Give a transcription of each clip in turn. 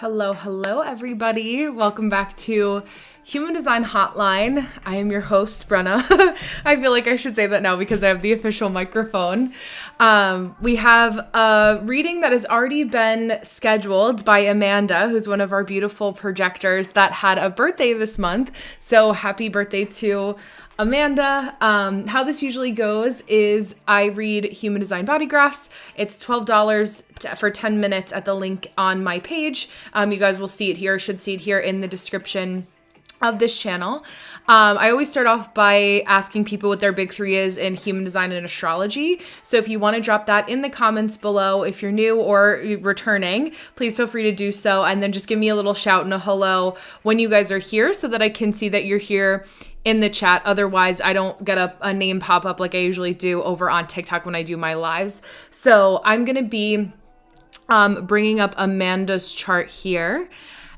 Hello, everybody. Welcome back to Human Design Hotline. I am your host, Brenna. I feel like I should say that now because I have the official microphone. We have a reading that has already been scheduled by Amanda, who's one of our beautiful projectors that had a birthday this month. So happy birthday to Amanda. How this usually goes is I read Human Design body graphs. It's $12 for 10 minutes at the link on my page. You guys will see it here, should see it here in the description of this channel. I always start off by asking people what their big three is in human design and astrology. So if you want to drop that in the comments below, if you're new or returning, please feel free to do so. And then just give me a little shout and a hello when you guys are here so that I can see that you're here in the chat. Otherwise, I don't get a name pop up like I usually do over on TikTok when I do my lives. So I'm going to be bringing up Amanda's chart here,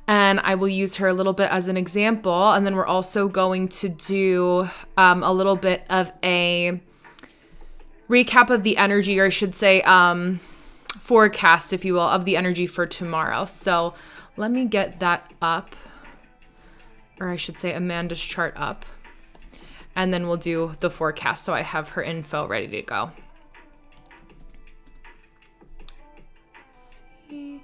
and I will use her a little bit as an example. And then we're also going to do a little bit of a recap of the energy, or I should say forecast, if you will, of the energy for tomorrow. So let me get that up, or I should say Amanda's chart up, and then we'll do the forecast so I have her info ready to go. Let's see.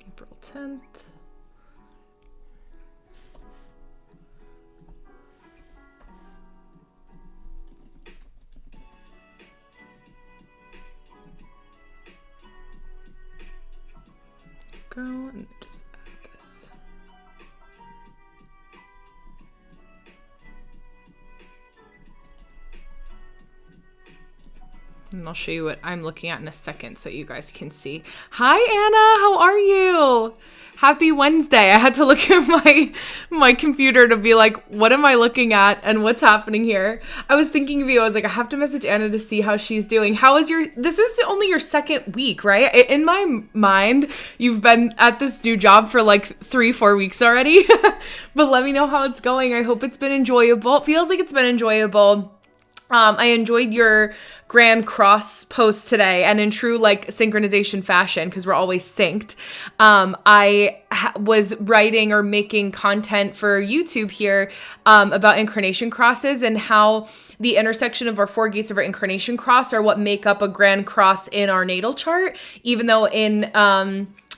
April 10th. Go and just add this. And I'll show you what I'm looking at in a second so you guys can see. Hi, Anna. How are you? Happy Wednesday. I had to look at my computer to be like, what am I looking at and what's happening here? I was thinking of you. I was like, I have to message Anna to see how she's doing. This is only your second week, right? In my mind, you've been at this new job for like 3-4 weeks already. But let me know how it's going. I hope it's been enjoyable. It feels like it's been enjoyable. I enjoyed your Grand Cross post today, and in true like synchronization fashion, because we're always synced. I was writing or making content for YouTube here about incarnation crosses and how the intersection of our 4 gates of our incarnation cross are what make up a Grand Cross in our natal chart, even though in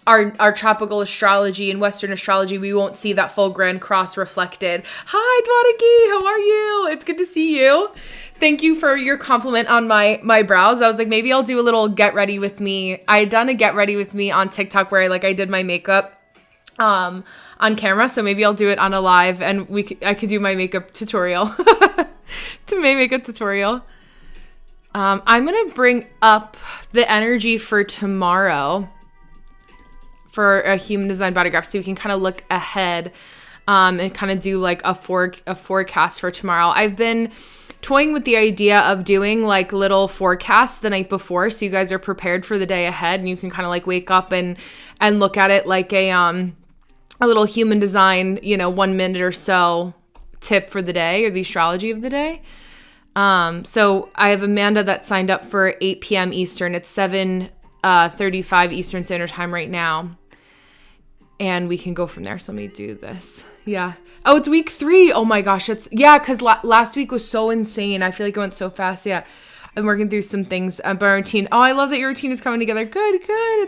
our tropical astrology and Western astrology, we won't see that full Grand Cross reflected. Hi, Dwadaki, how are you? It's good to see you. Thank you for your compliment on my brows. I was like, maybe I'll do a little get ready with me. I had done a get ready with me on TikTok where I did my makeup on camera. So maybe I'll do it on a live, and I could do my makeup tutorial. I'm going to bring up the energy for tomorrow for a human design body graph so you can kind of look ahead and kind of do like a forecast for tomorrow. I've been toying with the idea of doing like little forecasts the night before so you guys are prepared for the day ahead, and you can kind of like wake up and look at it like a little human design, 1 minute or so tip for the day or the astrology of the day. So I have Amanda that signed up for 8 p.m. Eastern. It's 7:35 Eastern Standard Time right now. And we can go from there. So let me do this. Yeah. Oh, it's week 3. Oh my gosh. Because last week was so insane. I feel like it went so fast. Yeah. I'm working through some things about my routine. Oh, I love that your routine is coming together. Good.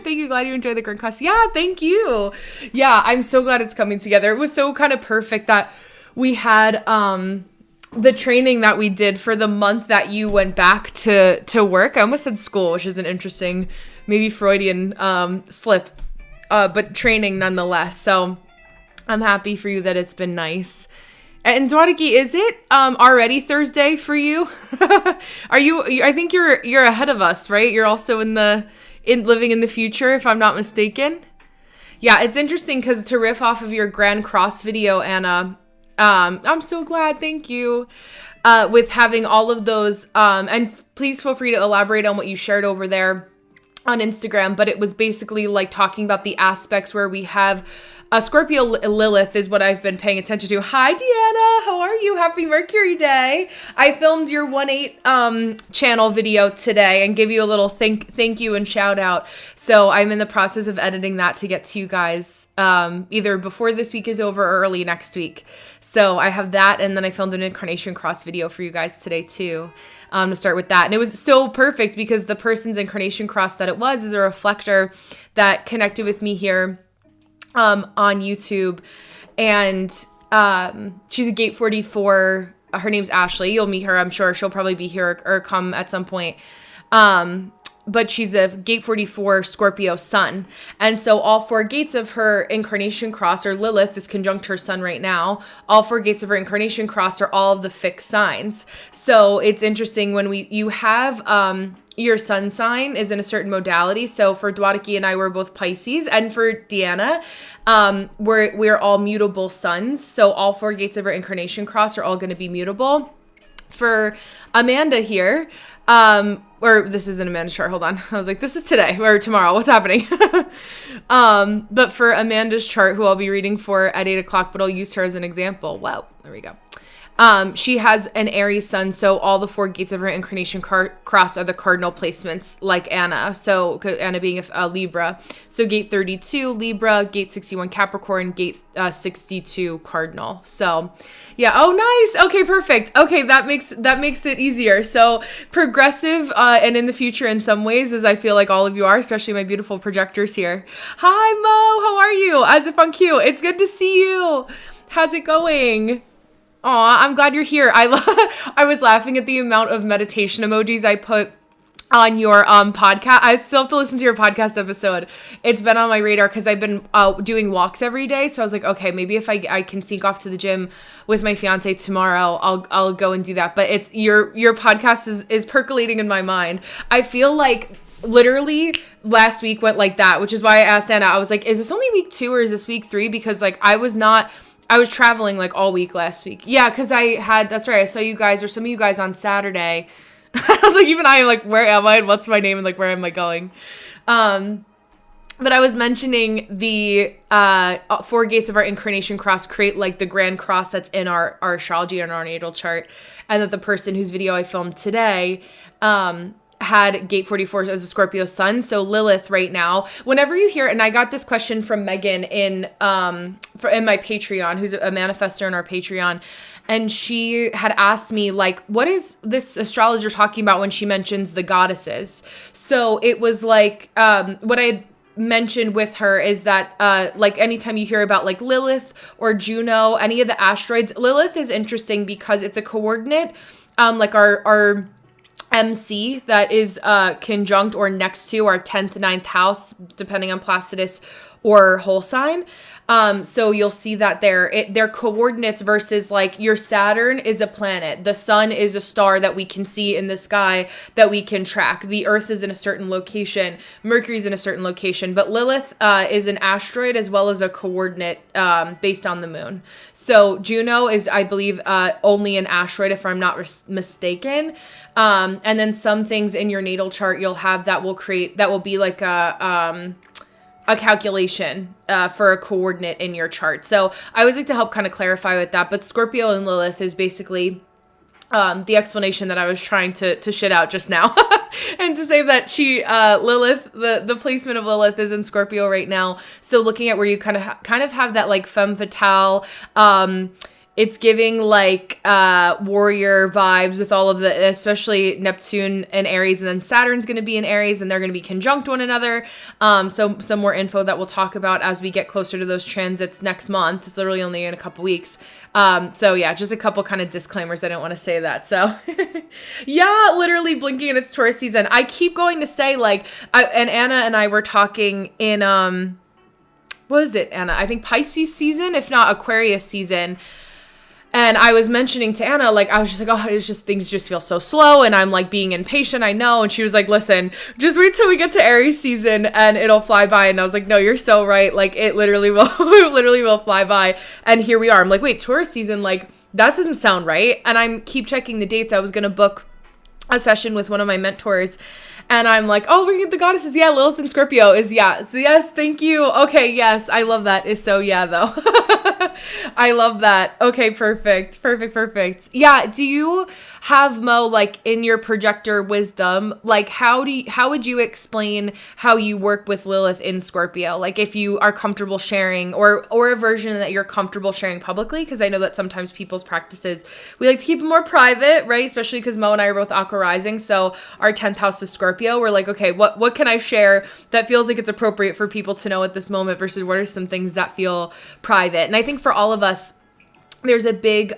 Thank you. Glad you enjoyed the Grand Cross. Yeah, thank you. Yeah, I'm so glad it's coming together. It was so kind of perfect that we had the training that we did for the month that you went back to work. I almost said school, which is an interesting, maybe Freudian slip. But training nonetheless. So I'm happy for you that it's been nice. And Dwadiki, is it already Thursday for you? Are you? I think you're ahead of us, right? You're also in living in the future, if I'm not mistaken. Yeah, it's interesting because to riff off of your Grand Cross video, Anna, I'm so glad. Thank you. With having all of those, and please feel free to elaborate on what you shared over there on Instagram, but it was basically like talking about the aspects where we have Scorpio Lilith is what I've been paying attention to. Hi, Deanna. How are you? Happy Mercury Day. I filmed your 1/8 channel video today and give you a little thank you and shout out. So I'm in the process of editing that to get to you guys either before this week is over or early next week. So I have that, and then I filmed an Incarnation Cross video for you guys today too. To start with that. And it was so perfect because the person's Incarnation Cross that it was is a reflector that connected with me here on YouTube, and she's a gate 44. Her name's Ashley. You'll meet her, I'm sure. She'll probably be here or come at some point. But she's a gate 44 Scorpio sun. And so all 4 gates of her Incarnation Cross, or Lilith is conjunct her sun right now. All 4 gates of her Incarnation Cross are all of the fixed signs. So it's interesting when you have your sun sign is in a certain modality. So for Dwadiki and I, we're both Pisces. And for Deanna, we're all mutable suns. So all 4 gates of her Incarnation Cross are all going to be mutable. For Amanda here, or this isn't Amanda's chart. Hold on. I was like, this is today or tomorrow. What's happening? But for Amanda's chart, who I'll be reading for at 8 o'clock, but I'll use her as an example. Wow. There we go. She has an Aries sun, so all the 4 gates of her Incarnation Cross are the cardinal placements, like Anna. So Anna being a Libra. So gate 32 Libra, gate 61 Capricorn, gate 62 Cardinal. So yeah. Oh, nice. Okay, perfect. Okay, that makes it easier. So progressive, and in the future in some ways, as I feel like all of you are, especially my beautiful projectors here. Hi, Mo. How are you? As if I'm cute. It's good to see you. How's it going? Aw, I'm glad you're here. I was laughing at the amount of meditation emojis I put on your podcast. I still have to listen to your podcast episode. It's been on my radar because I've been doing walks every day. So I was like, okay, maybe if I can sneak off to the gym with my fiance tomorrow, I'll go and do that. But it's your podcast is percolating in my mind. I feel like literally last week went like that, which is why I asked Anna. I was like, is this only week 2 or is this week 3? Because like I was traveling like all week last week. Yeah, because that's right. I saw you guys or some of you guys on Saturday. I was like, even I am like, where am I? And what's my name? And like, where am I going? But I was mentioning the 4 gates of our Incarnation Cross create like the Grand Cross that's in our astrology and our natal chart. And that the person whose video I filmed today, had gate 44 as a Scorpio sun. So Lilith right now, whenever you hear, and I got this question from Megan in my Patreon, who's a manifestor in our Patreon. And she had asked me like, what is this astrologer talking about when she mentions the goddesses? So it was like, what I had mentioned with her is that like anytime you hear about like Lilith or Juno, any of the asteroids, Lilith is interesting because it's a coordinate, like our MC that is conjunct or next to our 10th, 9th house, depending on Placidus or whole sign. So you'll see that they're coordinates versus like your Saturn is a planet. The sun is a star that we can see in the sky that we can track. The Earth is in a certain location. Mercury's in a certain location. But Lilith is an asteroid as well as a coordinate based on the moon. So Juno is, I believe, only an asteroid if I'm not mistaken. And then some things in your natal chart you'll have that will be like a calculation for a coordinate in your chart. So I always like to help kind of clarify with that. But Scorpio and Lilith is basically the explanation that I was trying to shit out just now. And to say that Lilith, the placement of Lilith is in Scorpio right now. So looking at where you kind of have that like femme fatale, it's giving like warrior vibes with all of the, especially Neptune and Aries, and then Saturn's going to be in Aries and they're going to be conjunct one another. So some more info that we'll talk about as we get closer to those transits next month. It's literally only in a couple weeks. So yeah, just a couple kind of disclaimers. I didn't want to say that. So yeah, literally blinking in its Taurus season. I keep going to say like, and Anna and I were talking in, what was it, Anna? I think Pisces season, if not Aquarius season. And I was mentioning to Anna, like, I was just like, oh, it's just, things just feel so slow. And I'm like being impatient, I know. And she was like, listen, just wait till we get to Aries season and it'll fly by. And I was like, no, you're so right. Like, it literally will, it literally will fly by. And here we are. I'm like, wait, Taurus season, like, that doesn't sound right. And I'm keep checking the dates. I was going to book a session with one of my mentors. And I'm like, oh, we're the goddesses. Yeah, Lilith and Scorpio is, yeah. So yes, thank you. Okay, yes, I love that. Is so, yeah, though. I love that. Okay, perfect. Yeah, do you have, Mo, like, in your projector wisdom, like, how would you explain how you work with Lilith in Scorpio? Like, if you are comfortable sharing, or a version that you're comfortable sharing publicly, because I know that sometimes people's practices, we like to keep them more private, right? Especially because Mo and I are both Aqua rising, so our 10th house is Scorpio. We're like, okay, what can I share that feels like it's appropriate for people to know at this moment versus what are some things that feel private? And I think for all of us, there's a big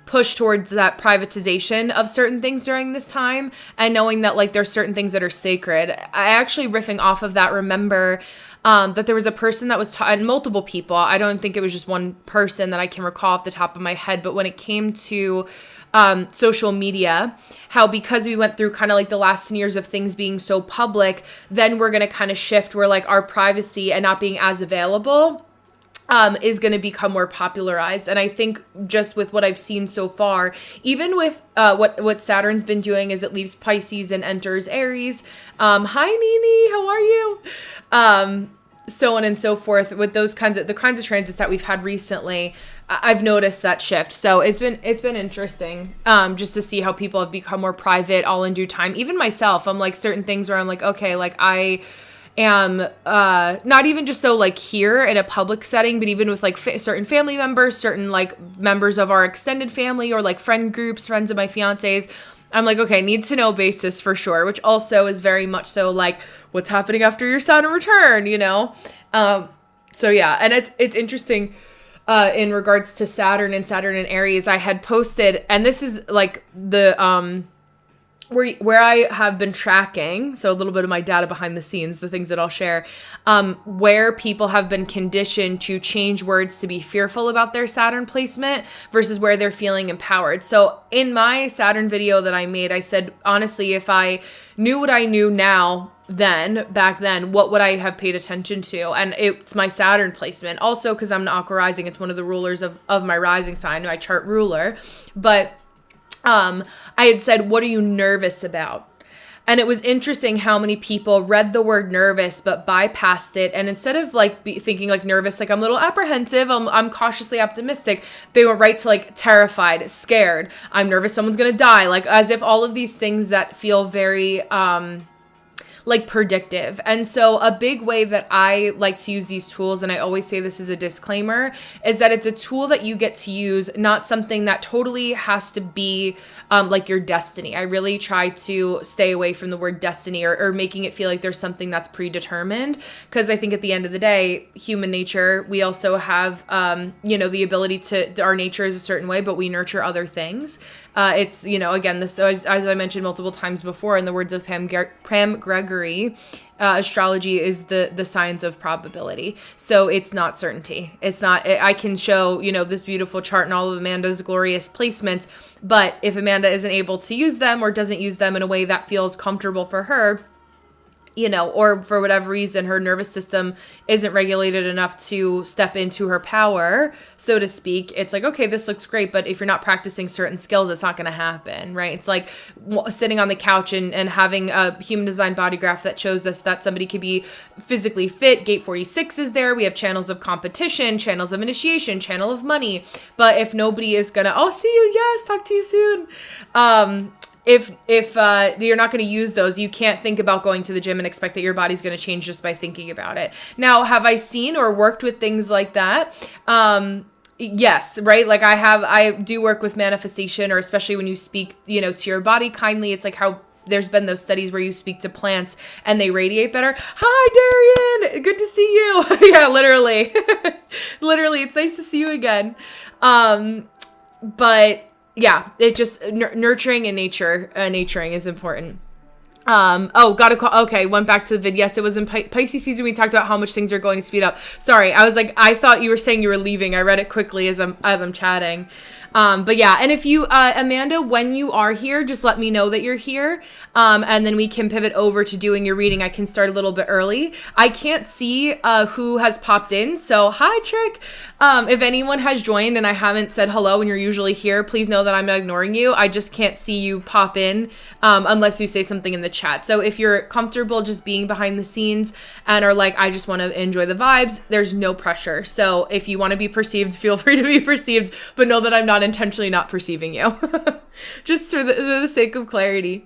push towards that privatization of certain things during this time, and knowing that, like, there's certain things that are sacred. I actually, riffing off of that, remember that there was a person that was and multiple people. I don't think it was just one person that I can recall off the top of my head, but when it came to social media, how because we went through kind of like the last 10 years of things being so public, then we're going to kind of shift where, like, our privacy and not being as available is going to become more popularized. And I think just with what I've seen so far, even with what Saturn's been doing as it leaves Pisces and enters Aries. Hi, Nini, how are you? So on and so forth, with the kinds of transits that we've had recently, I've noticed that shift. So it's been interesting just to see how people have become more private all in due time. Even myself, I'm like, certain things where I'm like, okay, like, I am not even just so, like, here in a public setting, but even with, like, certain family members, certain, like, members of our extended family, or, like, friend groups, friends of my fiance's, I'm like, okay, need to know basis for sure, which also is very much so, like, what's happening after your Saturn return, you know? So yeah, and it's interesting in regards to Saturn and Aries. I had posted, and this is like the where I have been tracking, so a little bit of my data behind the scenes, the things that I'll share, where people have been conditioned to change words to be fearful about their Saturn placement versus where they're feeling empowered. So in my Saturn video that I made, I said, honestly, if I knew what I knew back then, what would I have paid attention to? And it's my Saturn placement. Also, because I'm an Aqua rising, it's one of the rulers of my rising sign, my chart ruler. But I had said, what are you nervous about? And it was interesting how many people read the word nervous, but bypassed it. And instead of like thinking like nervous, like I'm a little apprehensive, I'm cautiously optimistic, they went right to like terrified, scared, I'm nervous someone's going to die. Like as if all of these things that feel very, like predictive. And so a big way that I like to use these tools, and I always say this as a disclaimer, is that it's a tool that you get to use, not something that totally has to be like your destiny. I really try to stay away from the word destiny or making it feel like there's something that's predetermined, because I think at the end of the day, human nature, we also have, the ability to, our nature is a certain way, but we nurture other things. It's, again, this, as I mentioned multiple times before, in the words of Pam Gregory, astrology is the science of probability. So it's not certainty. It's not, I can show, this beautiful chart and all of Amanda's glorious placements, but if Amanda isn't able to use them or doesn't use them in a way that feels comfortable for her, or for whatever reason, her nervous system isn't regulated enough to step into her power, so to speak, it's like, okay, this looks great, but if you're not practicing certain skills, it's not going to happen, right? It's like sitting on the couch and having a human design body graph that shows us that somebody could be physically fit. Gate 46 is there. We have channels of competition, channels of initiation, channel of money. But if nobody is going to, oh, see you, yes, talk to you soon. If you're not going to use those, you can't think about going to the gym and expect that your body's going to change just by thinking about it. Now, have I seen or worked with things like that? Yes, right? Like I do work with manifestation, or especially when you speak, to your body kindly. It's like how there's been those studies where you speak to plants and they radiate better. Hi, Darian. Good to see you. Yeah, literally. Literally, it's nice to see you again. But yeah, it just nurturing and naturing is important. Got a call. Okay, went back to the vid. Yes, it was in Pisces season. We talked about how much things are going to speed up. Sorry, I was like, I thought you were saying you were leaving. I read it quickly as I'm chatting. But yeah, and if you, Amanda, when you are here, just let me know that you're here. And then we can pivot over to doing your reading. I can start a little bit early. I can't see who has popped in. So hi, Trick. If anyone has joined and I haven't said hello and you're usually here, please know that I'm not ignoring you. I just can't see you pop in unless you say something in the chat. So if you're comfortable just being behind the scenes and are like, I just want to enjoy the vibes, there's no pressure. So if you want to be perceived, feel free to be perceived, but know that I'm not intentionally not perceiving you. Just for the sake of clarity.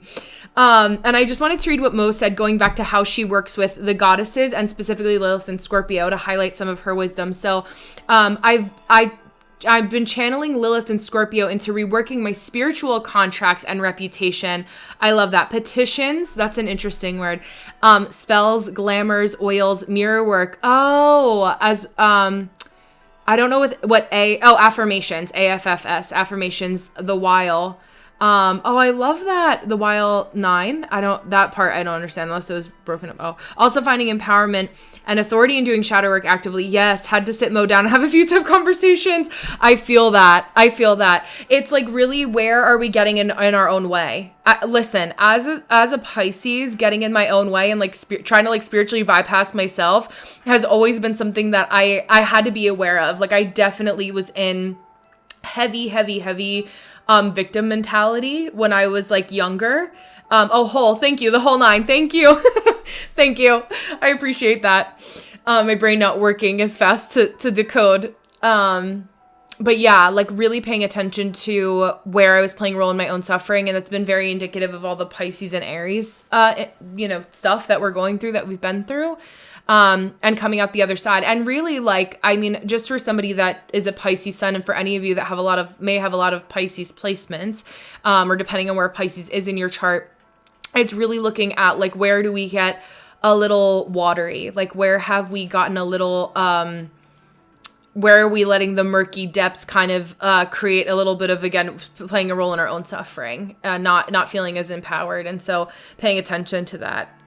And I just wanted to read what Mo said, going back to how she works with the goddesses and specifically Lilith and Scorpio to highlight some of her wisdom. So I've been channeling Lilith and Scorpio into reworking my spiritual contracts and reputation. I love that. Petitions, that's an interesting word. Spells, glamours, oils, mirror work. Oh, as I don't know affirmations, AFFS, affirmations, the while. I love that. The while 9. That part I don't understand unless it was broken up. Oh, also finding empowerment and authority in doing shadow work actively. Yes. Had to sit Mo down and have a few tough conversations. I feel that. It's like, really, where are we getting in our own way? Listen, as a Pisces, getting in my own way and like trying to like spiritually bypass myself has always been something that I had to be aware of. Like, I definitely was in heavy victim mentality when I was like younger. Thank you. The whole 9. Thank you. Thank you. I appreciate that. My brain not working as fast to decode. But yeah, like really paying attention to where I was playing a role in my own suffering. And it's been very indicative of all the Pisces and Aries, stuff that we're going through, that we've been through. And coming out the other side. And really, like, I mean, just for somebody that is a Pisces sun, and for any of you that may have a lot of Pisces placements, or depending on where Pisces is in your chart, it's really looking at like, where do we get a little watery? Like, where have we gotten a little, where are we letting the murky depths kind of create a little bit of, again, playing a role in our own suffering, not feeling as empowered. And so paying attention to that.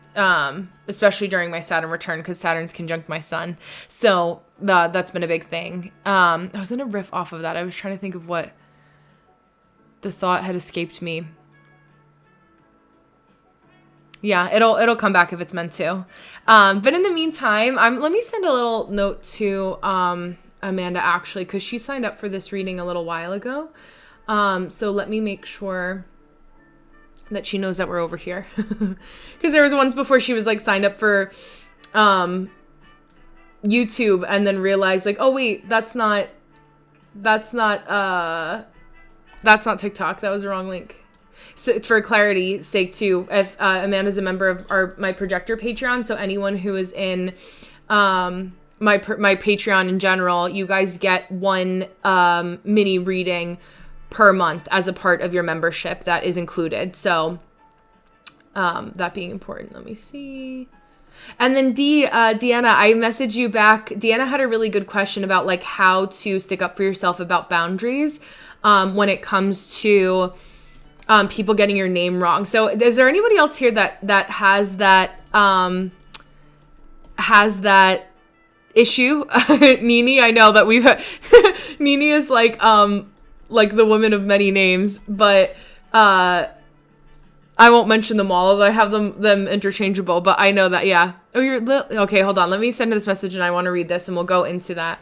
Especially during my Saturn return, because Saturn's conjunct my sun. So that's been a big thing. I was going to riff off of that. I was trying to think of what the thought had escaped me. Yeah, it'll come back if it's meant to. But in the meantime, let me send a little note to Amanda, actually, because she signed up for this reading a little while ago. So let me make sure that she knows that we're over here. Because there was once before she was like signed up for YouTube and then realized like, oh wait, that's not TikTok. That was the wrong link. So for clarity's sake too, if Amanda's a member of my projector Patreon, so anyone who is in my Patreon in general, you guys get one mini reading per month as a part of your membership that is included. So that being important, let me see. And then Deanna, I messaged you back. Deanna had a really good question about like how to stick up for yourself about boundaries when it comes to people getting your name wrong. So is there anybody else here that has that issue? Nini, I know that we've Nini is like the woman of many names, but I won't mention them all, although I have them interchangeable, but I know that, yeah. Oh, okay, hold on. Let me send her this message and I want to read this and we'll go into that.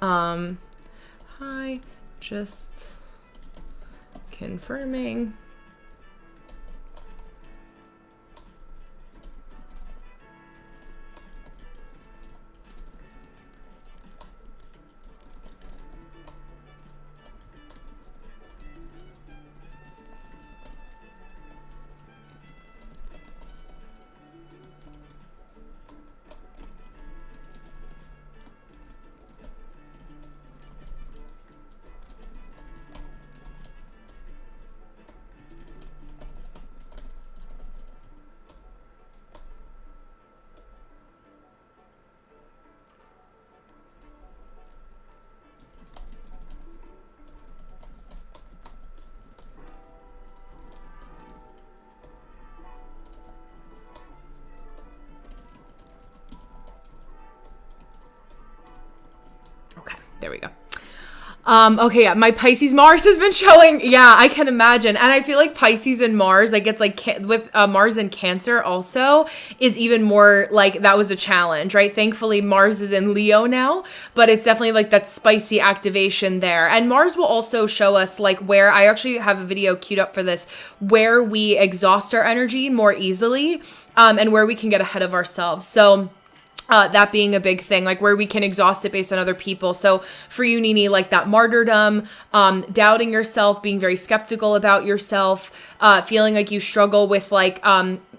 Hi, just confirming. There we go. Okay, yeah, my Pisces Mars has been showing. Yeah, I can imagine. And I feel like Pisces and Mars, like it's like with Mars and Cancer also is even more like that was a challenge, right? Thankfully, Mars is in Leo now, but it's definitely like that spicy activation there. And Mars will also show us like where I actually have a video queued up for this, where we exhaust our energy more easily, and where we can get ahead of ourselves. So, that being a big thing, like where we can exhaust it based on other people. So for you, Nini, like that martyrdom, doubting yourself, being very skeptical about yourself, feeling like you struggle with like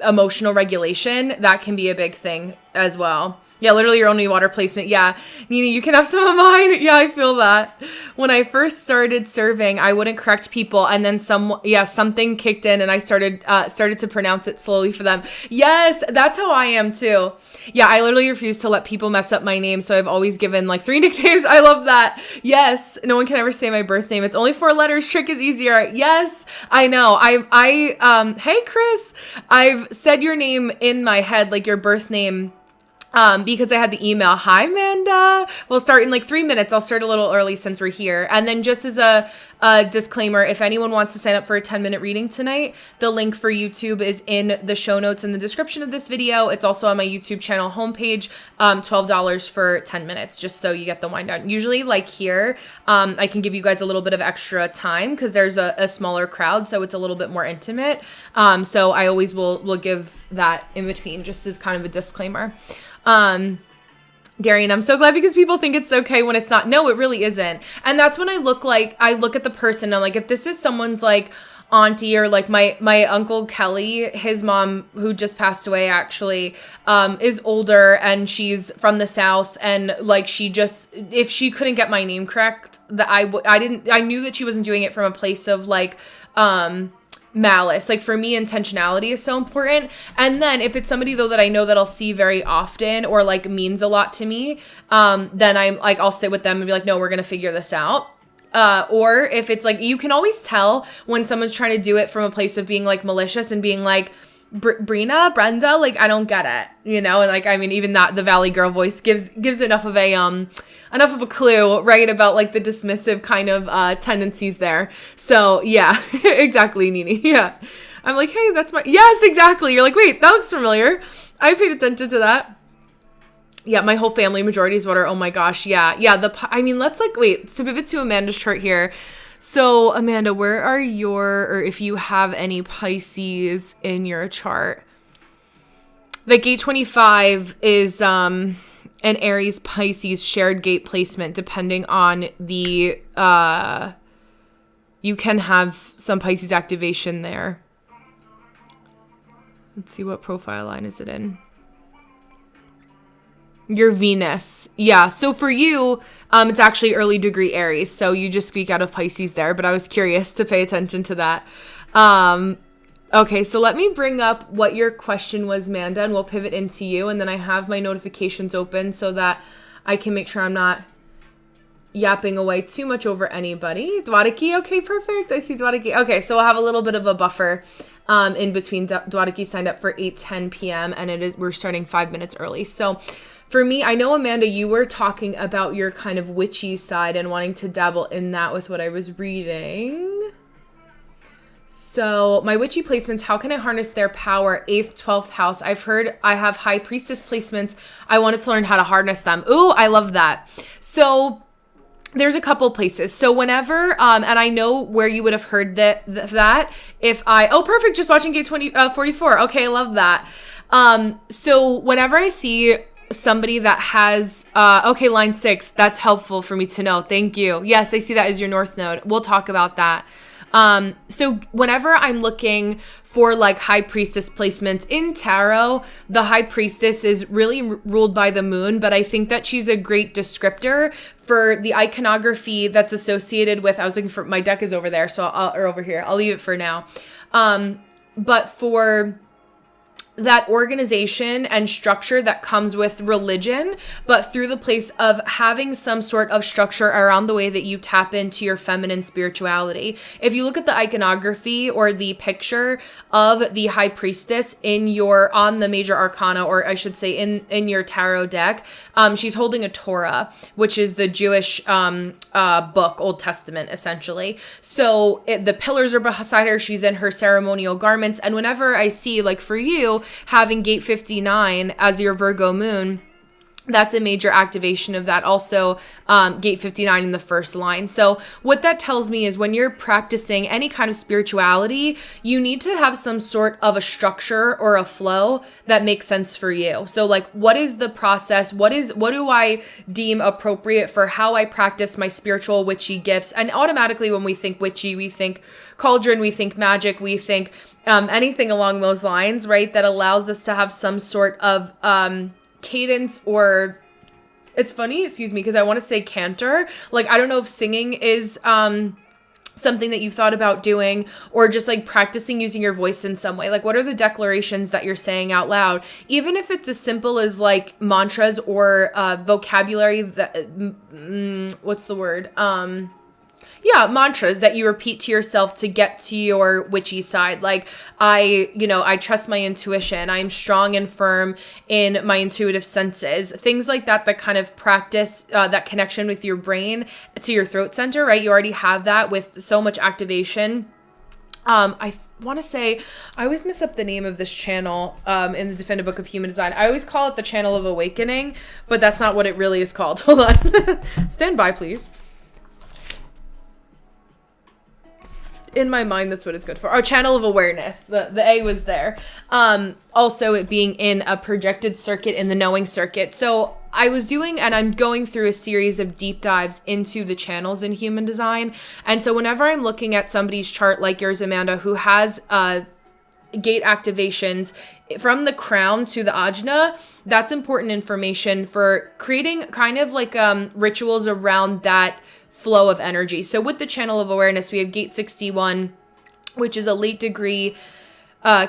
emotional regulation, that can be a big thing as well. Yeah, literally your only water placement. Yeah, Nini, you can have some of mine. Yeah, I feel that. When I first started serving, I wouldn't correct people, and then something kicked in, and I started to pronounce it slowly for them. Yes, that's how I am too. Yeah, I literally refuse to let people mess up my name, so I've always given like 3 nicknames. I love that. Yes, no one can ever say my birth name. It's only 4 letters. Trick is easier. Yes, I know. Hey Chris, I've said your name in my head, like your birth name. Because I had the email, hi, Amanda. We'll start in like 3 minutes. I'll start a little early since we're here. And then just as a disclaimer, if anyone wants to sign up for a 10-minute reading tonight, the link for YouTube is in the show notes in the description of this video. It's also on my YouTube channel homepage, $12 for 10 minutes, just so you get the wind down. Usually like here, I can give you guys a little bit of extra time because there's a smaller crowd, so it's a little bit more intimate. So I always will give that in between just as kind of a disclaimer. Darian, I'm so glad because people think it's okay when it's not. No, it really isn't. And that's when I look at the person. I'm like, if this is someone's like auntie or like my uncle Kelly, his mom who just passed away actually, is older and she's from the South. And like, if she couldn't get my name correct, I knew that she wasn't doing it from a place of like, malice. Like for me, intentionality is so important. And then if it's somebody though that I know that I'll see very often or like means a lot to me, then I'm like, I'll sit with them and be like, no, we're going to figure this out. Or if it's like, you can always tell when someone's trying to do it from a place of being like malicious and being like, Brenda, like, I don't get it, you know? And like, I mean, even that, the Valley Girl voice gives enough of a clue, right? About like the dismissive kind of, tendencies there. So yeah, exactly, Nini. Yeah. I'm like, hey, yes, exactly. You're like, wait, that looks familiar. I paid attention to that. Yeah, my whole family, majority is water. Oh my gosh. Yeah. Yeah. Let's like, wait, to pivot to Amanda's chart here. So Amanda, where are or if you have any Pisces in your chart? The gate 25 is, an Aries Pisces shared gate placement, depending on the, you can have some Pisces activation there. Let's see, what profile line is it in? Your Venus. Yeah. So for you, it's actually early degree Aries. So you just squeak out of Pisces there, but I was curious to pay attention to that. Okay. So let me bring up what your question was, Manda, and we'll pivot into you. And then I have my notifications open so that I can make sure I'm not yapping away too much over anybody. Dwadaki. Okay, perfect. I see Dwadaki. Okay. So I'll have a little bit of a buffer in between. Dwadaki signed up for 8:10 p.m. and we're starting 5 minutes early. So for me, I know, Amanda, you were talking about your kind of witchy side and wanting to dabble in that with what I was reading. So my witchy placements, how can I harness their power? 8th, 12th house. I've heard I have high priestess placements. I wanted to learn how to harness them. Ooh, I love that. So there's a couple places. So whenever, and I know where you would have heard that oh, perfect. Just watching gate 44. Okay. I love that. So whenever I see somebody that has, okay, line 6, that's helpful for me to know. Thank you. Yes, I see that as your north node. We'll talk about that. So whenever I'm looking for like high priestess placements in tarot, the high priestess is really ruled by the moon, but I think that she's a great descriptor for the iconography that's associated with, I was looking for, my deck is over there. So or over here, I'll leave it for now. But for that organization and structure that comes with religion, but through the place of having some sort of structure around the way that you tap into your feminine spirituality. If you look at the iconography or the picture of the high priestess on the major arcana, or I should say in your tarot deck, she's holding a Torah, which is the Jewish book, Old Testament, essentially. So the pillars are beside her. She's in her ceremonial garments. And whenever I see, like for you, having gate 59 as your Virgo moon, that's a major activation of that. Also, gate 59 in the first line. So what that tells me is when you're practicing any kind of spirituality, you need to have some sort of a structure or a flow that makes sense for you. So like, what is the process? What do I deem appropriate for how I practice my spiritual witchy gifts? And automatically when we think witchy, we think cauldron, we think magic, we think anything along those lines, right? That allows us to have some sort of cadence, or it's funny, excuse me, because I want to say cantor. Like, I don't know if singing is something that you've thought about doing, or just like practicing using your voice in some way. Like, what are the declarations that you're saying out loud? Even if it's as simple as like mantras or vocabulary that, what's the word? Mantras that you repeat to yourself to get to your witchy side. Like, I trust my intuition. I'm strong and firm in my intuitive senses. Things like that kind of practice that connection with your brain to your throat center, right? You already have that with so much activation. I want to say, I always mess up the name of this channel in the Definitive Book of Human Design. I always call it the Channel of Awakening, but that's not what it really is called. Hold on. Stand by, please. In my mind, that's what it's good for. Our channel of awareness. The A was there. Also, it being in a projected circuit in the knowing circuit. So I was doing, and I'm going through a series of deep dives into the channels in human design. And so whenever I'm looking at somebody's chart like yours, Amanda, who has gate activations from the crown to the ajna, that's important information for creating kind of like rituals around that flow of energy. So with the channel of awareness, we have gate 61, which is a late degree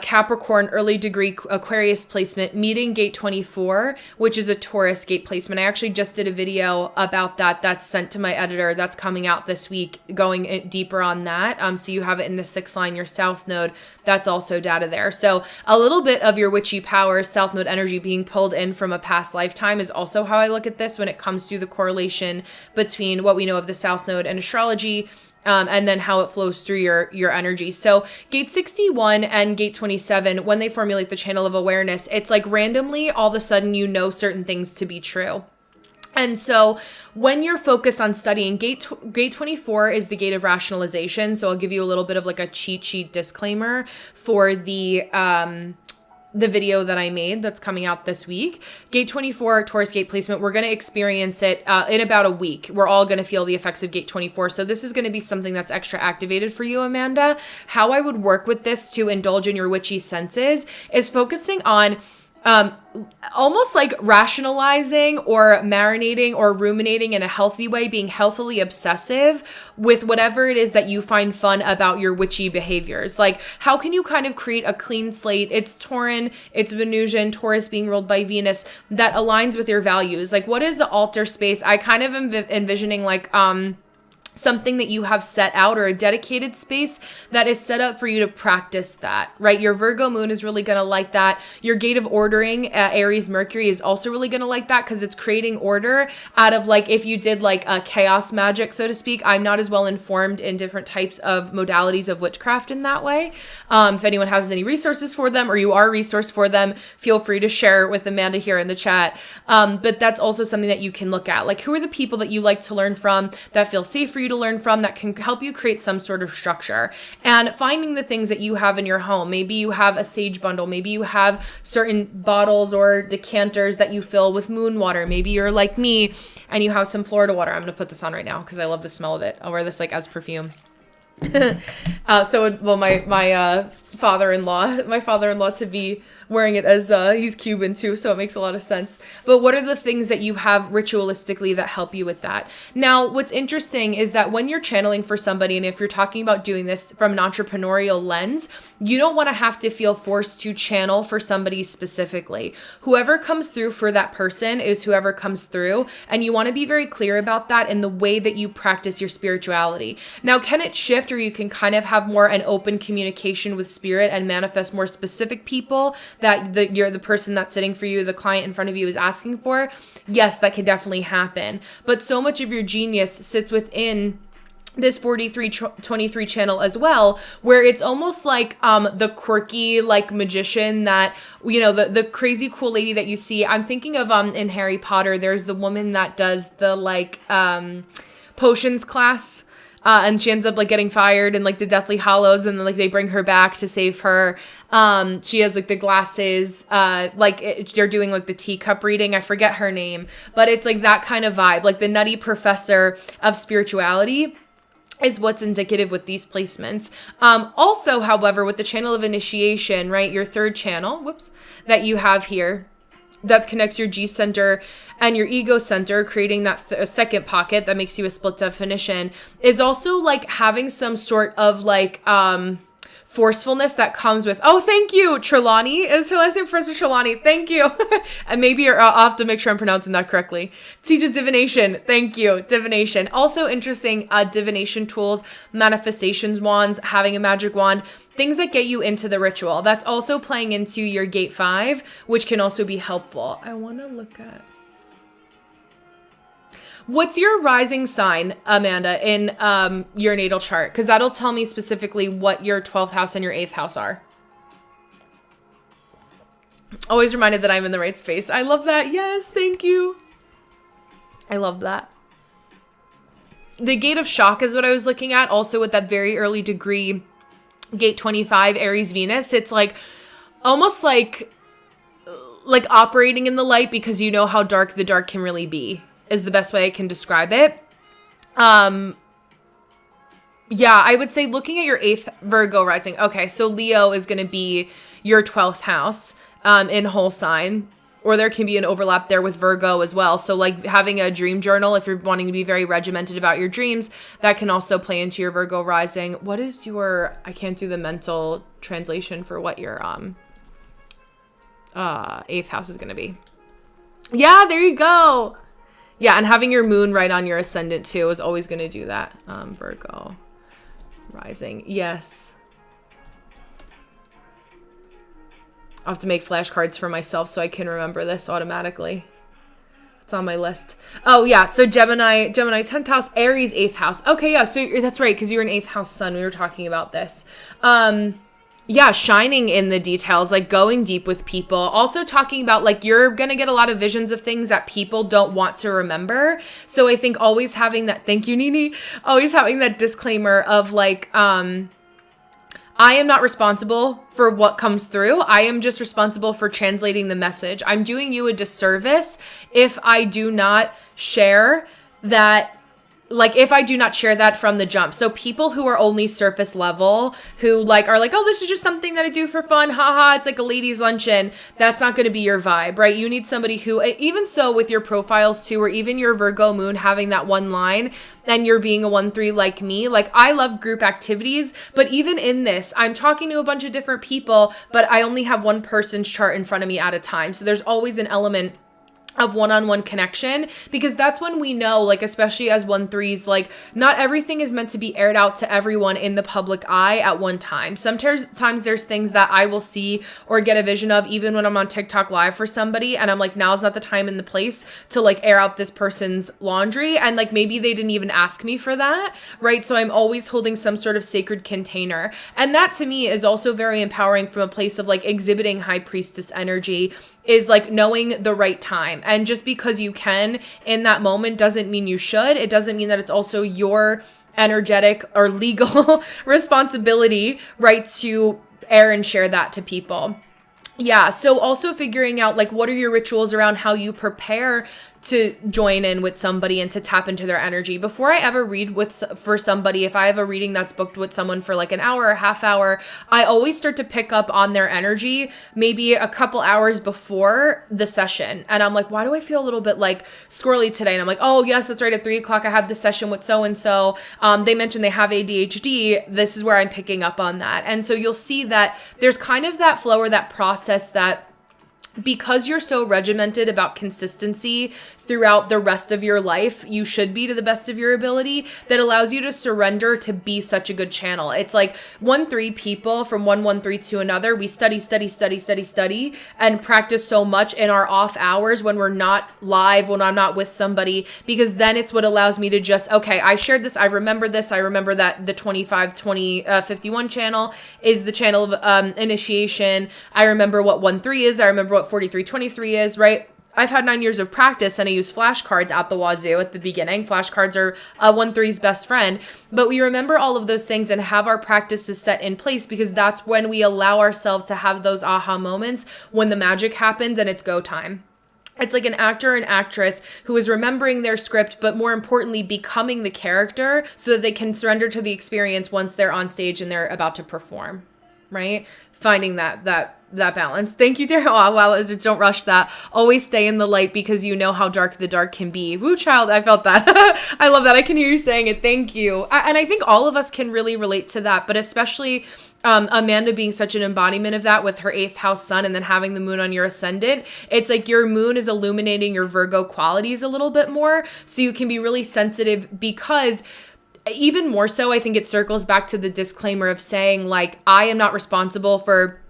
Capricorn, early degree Aquarius placement, meeting gate 24, which is a Taurus gate placement. I actually just did a video about that. That's sent to my editor. That's coming out this week, going deeper on that. So you have it in the 6th line, your South Node. That's also data there. So a little bit of your witchy power, South Node energy being pulled in from a past lifetime is also how I look at this when it comes to the correlation between what we know of the South Node and astrology, and then how it flows through your energy. So gate 61 and gate 27, when they formulate the channel of awareness, it's like randomly, all of a sudden, you know certain things to be true. And so when you're focused on studying, gate 24 is the gate of rationalization. So I'll give you a little bit of like a cheat sheet disclaimer for the video that I made that's coming out this week. Gate 24, Taurus gate placement, we're going to experience it in about a week. We're all going to feel the effects of gate 24. So this is going to be something that's extra activated for you, Amanda. How I would work with this to indulge in your witchy senses is focusing on almost like rationalizing or marinating or ruminating in a healthy way, being healthily obsessive with whatever it is that you find fun about your witchy behaviors. Like, how can you kind of create a clean slate? It's Tauran, it's Venusian, Taurus being ruled by Venus, that aligns with your values. Like, what is the altar space? I kind of am envisioning like, something that you have set out, or a dedicated space that is set up for you to practice that, right? Your Virgo moon is really going to like that. Your gate of ordering, Aries Mercury, is also really going to like that because it's creating order out of like, if you did like a chaos magic, so to speak. I'm not as well informed in different types of modalities of witchcraft in that way. If anyone has any resources for them, or you are a resource for them, feel free to share with Amanda here in the chat. But that's also something that you can look at. Like, who are the people that you like to learn from, that feel safe for you to learn from, that can help you create some sort of structure, and finding the things that you have in your home. Maybe you have a sage bundle. Maybe you have certain bottles or decanters that you fill with moon water. Maybe you're like me and you have some Florida water. I'm going to put this on right now because I love the smell of it. I'll wear this like as perfume. My father-in-law to be wearing it as he's Cuban too, so it makes a lot of sense. But what are the things that you have ritualistically that help you with that? Now, what's interesting is that when you're channeling for somebody, and if you're talking about doing this from an entrepreneurial lens, you don't want to have to feel forced to channel for somebody specifically. Whoever comes through for that person is whoever comes through, and you want to be very clear about that in the way that you practice your spirituality. Now, can it shift, or you can kind of have more an open communication with spirit and manifest more specific people that you're the person that's sitting for you, the client in front of you is asking for? Yes, that can definitely happen. But so much of your genius sits within this 4323 channel as well, where it's almost like the quirky like magician that, you know, the crazy cool lady that you see. I'm thinking of in Harry Potter, there's the woman that does the like potions class. And she ends up like getting fired in like the Deathly Hallows, and then like they bring her back to save her. She has like the glasses, they're doing like the teacup reading. I forget her name, but it's like that kind of vibe, like the nutty professor of spirituality is what's indicative with these placements. Also, however, with the channel of initiation, right, your third channel, that you have here, that connects your G center and your ego center, creating that second pocket that makes you a split definition, is also like having some sort of like forcefulness that comes with, oh, thank you, Trelawney is her last name, Professor Trelawney, thank you. And maybe I'll have to make sure I'm pronouncing that correctly. Teaches divination, thank you, divination. Also interesting, divination tools, manifestations wands, having a magic wand, things that get you into the ritual. That's also playing into your gate 5, which can also be helpful. I want to look at... What's your rising sign, Amanda, in your natal chart? Because that'll tell me specifically what your 12th house and your 8th house are. Always reminded that I'm in the right space. I love that. Yes, thank you. I love that. The gate of shock is what I was looking at. Also with that very early degree, gate 25, Aries Venus. It's like almost like operating in the light because you know how dark the dark can really be, is the best way I can describe it. Yeah, I would say looking at your 8th Virgo rising. Okay, so Leo is going to be your 12th house in whole sign, or there can be an overlap there with Virgo as well. So like having a dream journal, if you're wanting to be very regimented about your dreams, that can also play into your Virgo rising. What is your, I can't do the mental translation for what your 8th house is going to be. Yeah, there you go. Yeah, and having your moon right on your ascendant too is always going to do that. Virgo rising. Yes. I'll have to make flashcards for myself so I can remember this automatically. It's on my list. Oh, yeah. So Gemini 10th house, Aries 8th house. Okay, yeah. So that's right, because you're an 8th house sun. We were talking about this. Yeah, shining in the details, like going deep with people. Also talking about like you're going to get a lot of visions of things that people don't want to remember. So I think always having that, thank you, Nini, always having that disclaimer of like, I am not responsible for what comes through. I am just responsible for translating the message. I'm doing you a disservice if I do not share that. Like if I do not share that from the jump. So people who are only surface level, who like are like, oh, this is just something that I do for fun. Haha, it's like a ladies' luncheon. That's not going to be your vibe, right? You need somebody who, even so with your profiles too, or even your Virgo moon having that one line and you're being a 1-3 like me. Like I love group activities, but even in this, I'm talking to a bunch of different people, but I only have one person's chart in front of me at a time. So there's always an element of one-on-one connection, because that's when we know, like, especially as 1-3s, like not everything is meant to be aired out to everyone in the public eye at one time. Sometimes there's things that I will see or get a vision of even when I'm on TikTok live for somebody, and I'm like, now's not the time and the place to like air out this person's laundry, and like maybe they didn't even ask me for that, right? So I'm always holding some sort of sacred container, and that to me is also very empowering from a place of like exhibiting high priestess energy, is like knowing the right time. And just because you can in that moment doesn't mean you should. It doesn't mean that it's also your energetic or legal responsibility, right, to air and share that to people. Yeah, so also figuring out like what are your rituals around how you prepare join in with somebody and to tap into their energy. Before I ever read for somebody, if I have a reading that's booked with someone for like an hour or a half hour, I always start to pick up on their energy maybe a couple hours before the session. And I'm like, why do I feel a little bit like squirrely today? And I'm like, oh yes, that's right. At 3:00, I have this session with so-and-so. They mentioned they have ADHD. This is where I'm picking up on that. And so you'll see that there's kind of that flow or that process that, because you're so regimented about consistency throughout the rest of your life, you should be to the best of your ability, that allows you to surrender to be such a good channel. It's like 1-3 people from one 1-3 to another. We study, and practice so much in our off hours when we're not live, when I'm not with somebody, because then it's what allows me to just, okay, I shared this. I remember this. I remember that the 51 channel is the channel of initiation. I remember what 1-3 is. I remember what 4323 is, right? I've had 9 years of practice and I use flashcards out the wazoo at the beginning. Flashcards are 1-3's best friend. But we remember all of those things and have our practices set in place, because that's when we allow ourselves to have those aha moments when the magic happens and it's go time. It's like an actor or an actress who is remembering their script, but more importantly, becoming the character so that they can surrender to the experience once they're on stage and they're about to perform, right? Finding that balance. Thank you, Daryl. Wow, don't rush that. Always stay in the light, because you know how dark the dark can be. Woo, child, I felt that. I love that. I can hear you saying it. Thank you. And I think all of us can really relate to that, but especially Amanda being such an embodiment of that with her 8th house sun and then having the moon on your ascendant. It's like your moon is illuminating your Virgo qualities a little bit more, so you can be really sensitive, because even more so, I think it circles back to the disclaimer of saying, like, I am not responsible for,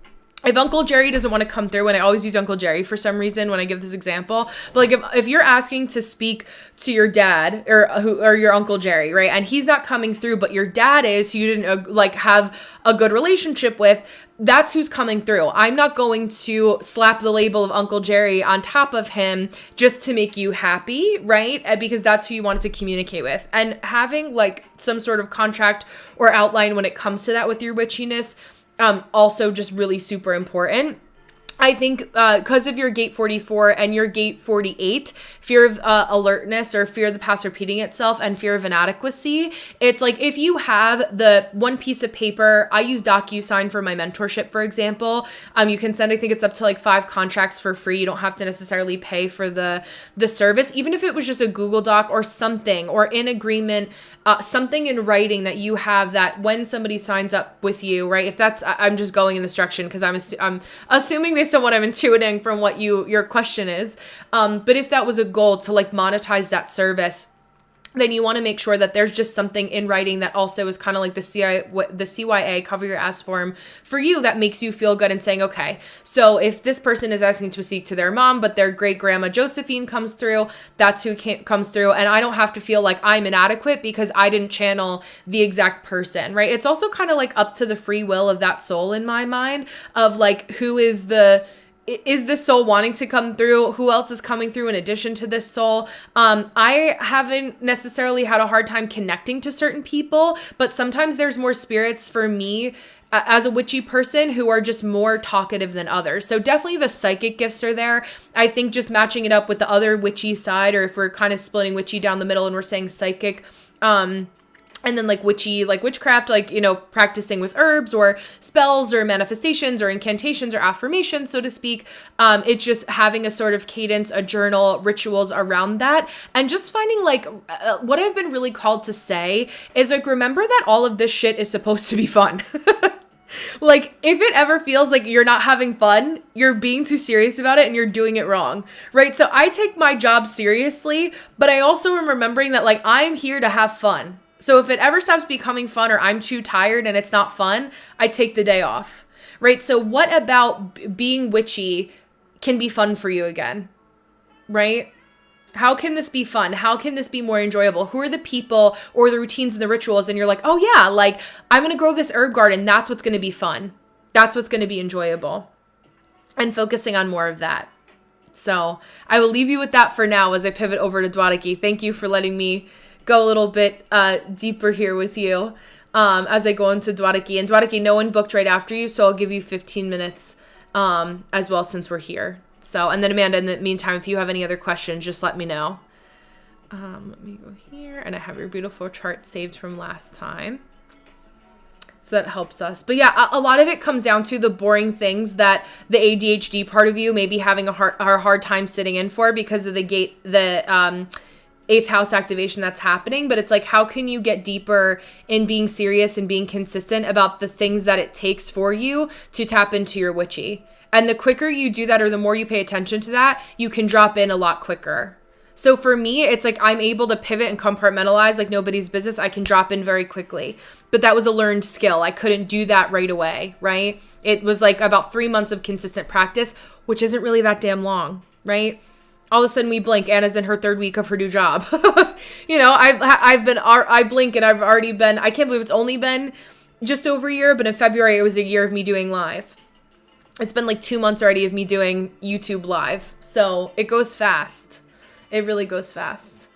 if Uncle Jerry doesn't want to come through, and I always use Uncle Jerry for some reason when I give this example, but like if you're asking to speak to your dad or your Uncle Jerry, right, and he's not coming through, but your dad is, who you didn't like have a good relationship with, that's who's coming through. I'm not going to slap the label of Uncle Jerry on top of him just to make you happy, right? Because that's who you wanted to communicate with. And having like some sort of contract or outline when it comes to that with your witchiness, also just really super important. I think because of your gate 44 and your gate 48, fear of alertness or fear of the past repeating itself and fear of inadequacy, it's like if you have the one piece of paper, I use DocuSign for my mentorship, for example. You can send, I think it's up to like 5 contracts for free. You don't have to necessarily pay for the service, even if it was just a Google Doc or something, or in agreement, something in writing that you have, that when somebody signs up with you, right? If that's, I'm just going in this direction because I'm assuming based on what I'm intuiting from what your question is. But if that was a goal to like monetize that service, then you want to make sure that there's just something in writing that also is kind of like the CYA, cover your ass form for you, that makes you feel good and saying, okay, so if this person is asking to speak to their mom, but their great grandma Josephine comes through, that's who comes through. And I don't have to feel like I'm inadequate because I didn't channel the exact person, right? It's also kind of like up to the free will of that soul in my mind of like, who is this soul wanting to come through? Who else is coming through in addition to this soul? I haven't necessarily had a hard time connecting to certain people, but sometimes there's more spirits for me as a witchy person who are just more talkative than others. So definitely the psychic gifts are there. I think just matching it up with the other witchy side, or if we're kind of splitting witchy down the middle and we're saying psychic, and then like witchy, like witchcraft, like, you know, practicing with herbs or spells or manifestations or incantations or affirmations, so to speak. It's just having a sort of cadence, a journal, rituals around that. And just finding like what I've been really called to say is like, remember that all of this shit is supposed to be fun. Like, if it ever feels like you're not having fun, you're being too serious about it and you're doing it wrong, right? So I take my job seriously, but I also am remembering that like I'm here to have fun. So if it ever stops becoming fun or I'm too tired and it's not fun, I take the day off, right? So what about being witchy can be fun for you again, right? How can this be fun? How can this be more enjoyable? Who are the people or the routines and the rituals? And you're like, oh yeah, like I'm going to grow this herb garden. That's what's going to be fun. That's what's going to be enjoyable. And focusing on more of that. So I will leave you with that for now as I pivot over to Dwadaki. Thank you for letting me go a little bit deeper here with you as I go into Dwadaki. And Dwadaki, no one booked right after you, so I'll give you 15 minutes as well since we're here. So, and then Amanda, in the meantime, if you have any other questions, just let me know. Let me go here, and I have your beautiful chart saved from last time. So that helps us. But yeah, a lot of it comes down to the boring things that the ADHD part of you may be having a hard time sitting in for because of the eighth house activation that's happening. But it's like, how can you get deeper in being serious and being consistent about the things that it takes for you to tap into your witchy? And the quicker you do that, or the more you pay attention to that, you can drop in a lot quicker. So for me, it's like I'm able to pivot and compartmentalize like nobody's business. I can drop in very quickly. But that was a learned skill. I couldn't do that right away, right? It was like about 3 months of consistent practice, which isn't really that damn long, right? All of a sudden we blink, Anna's in her 3rd week of her new job. I blink and I've already been, I can't believe it's only been just over a year, but in February it was a year of me doing live. It's been like 2 months already of me doing YouTube live. So it goes fast. It really goes fast.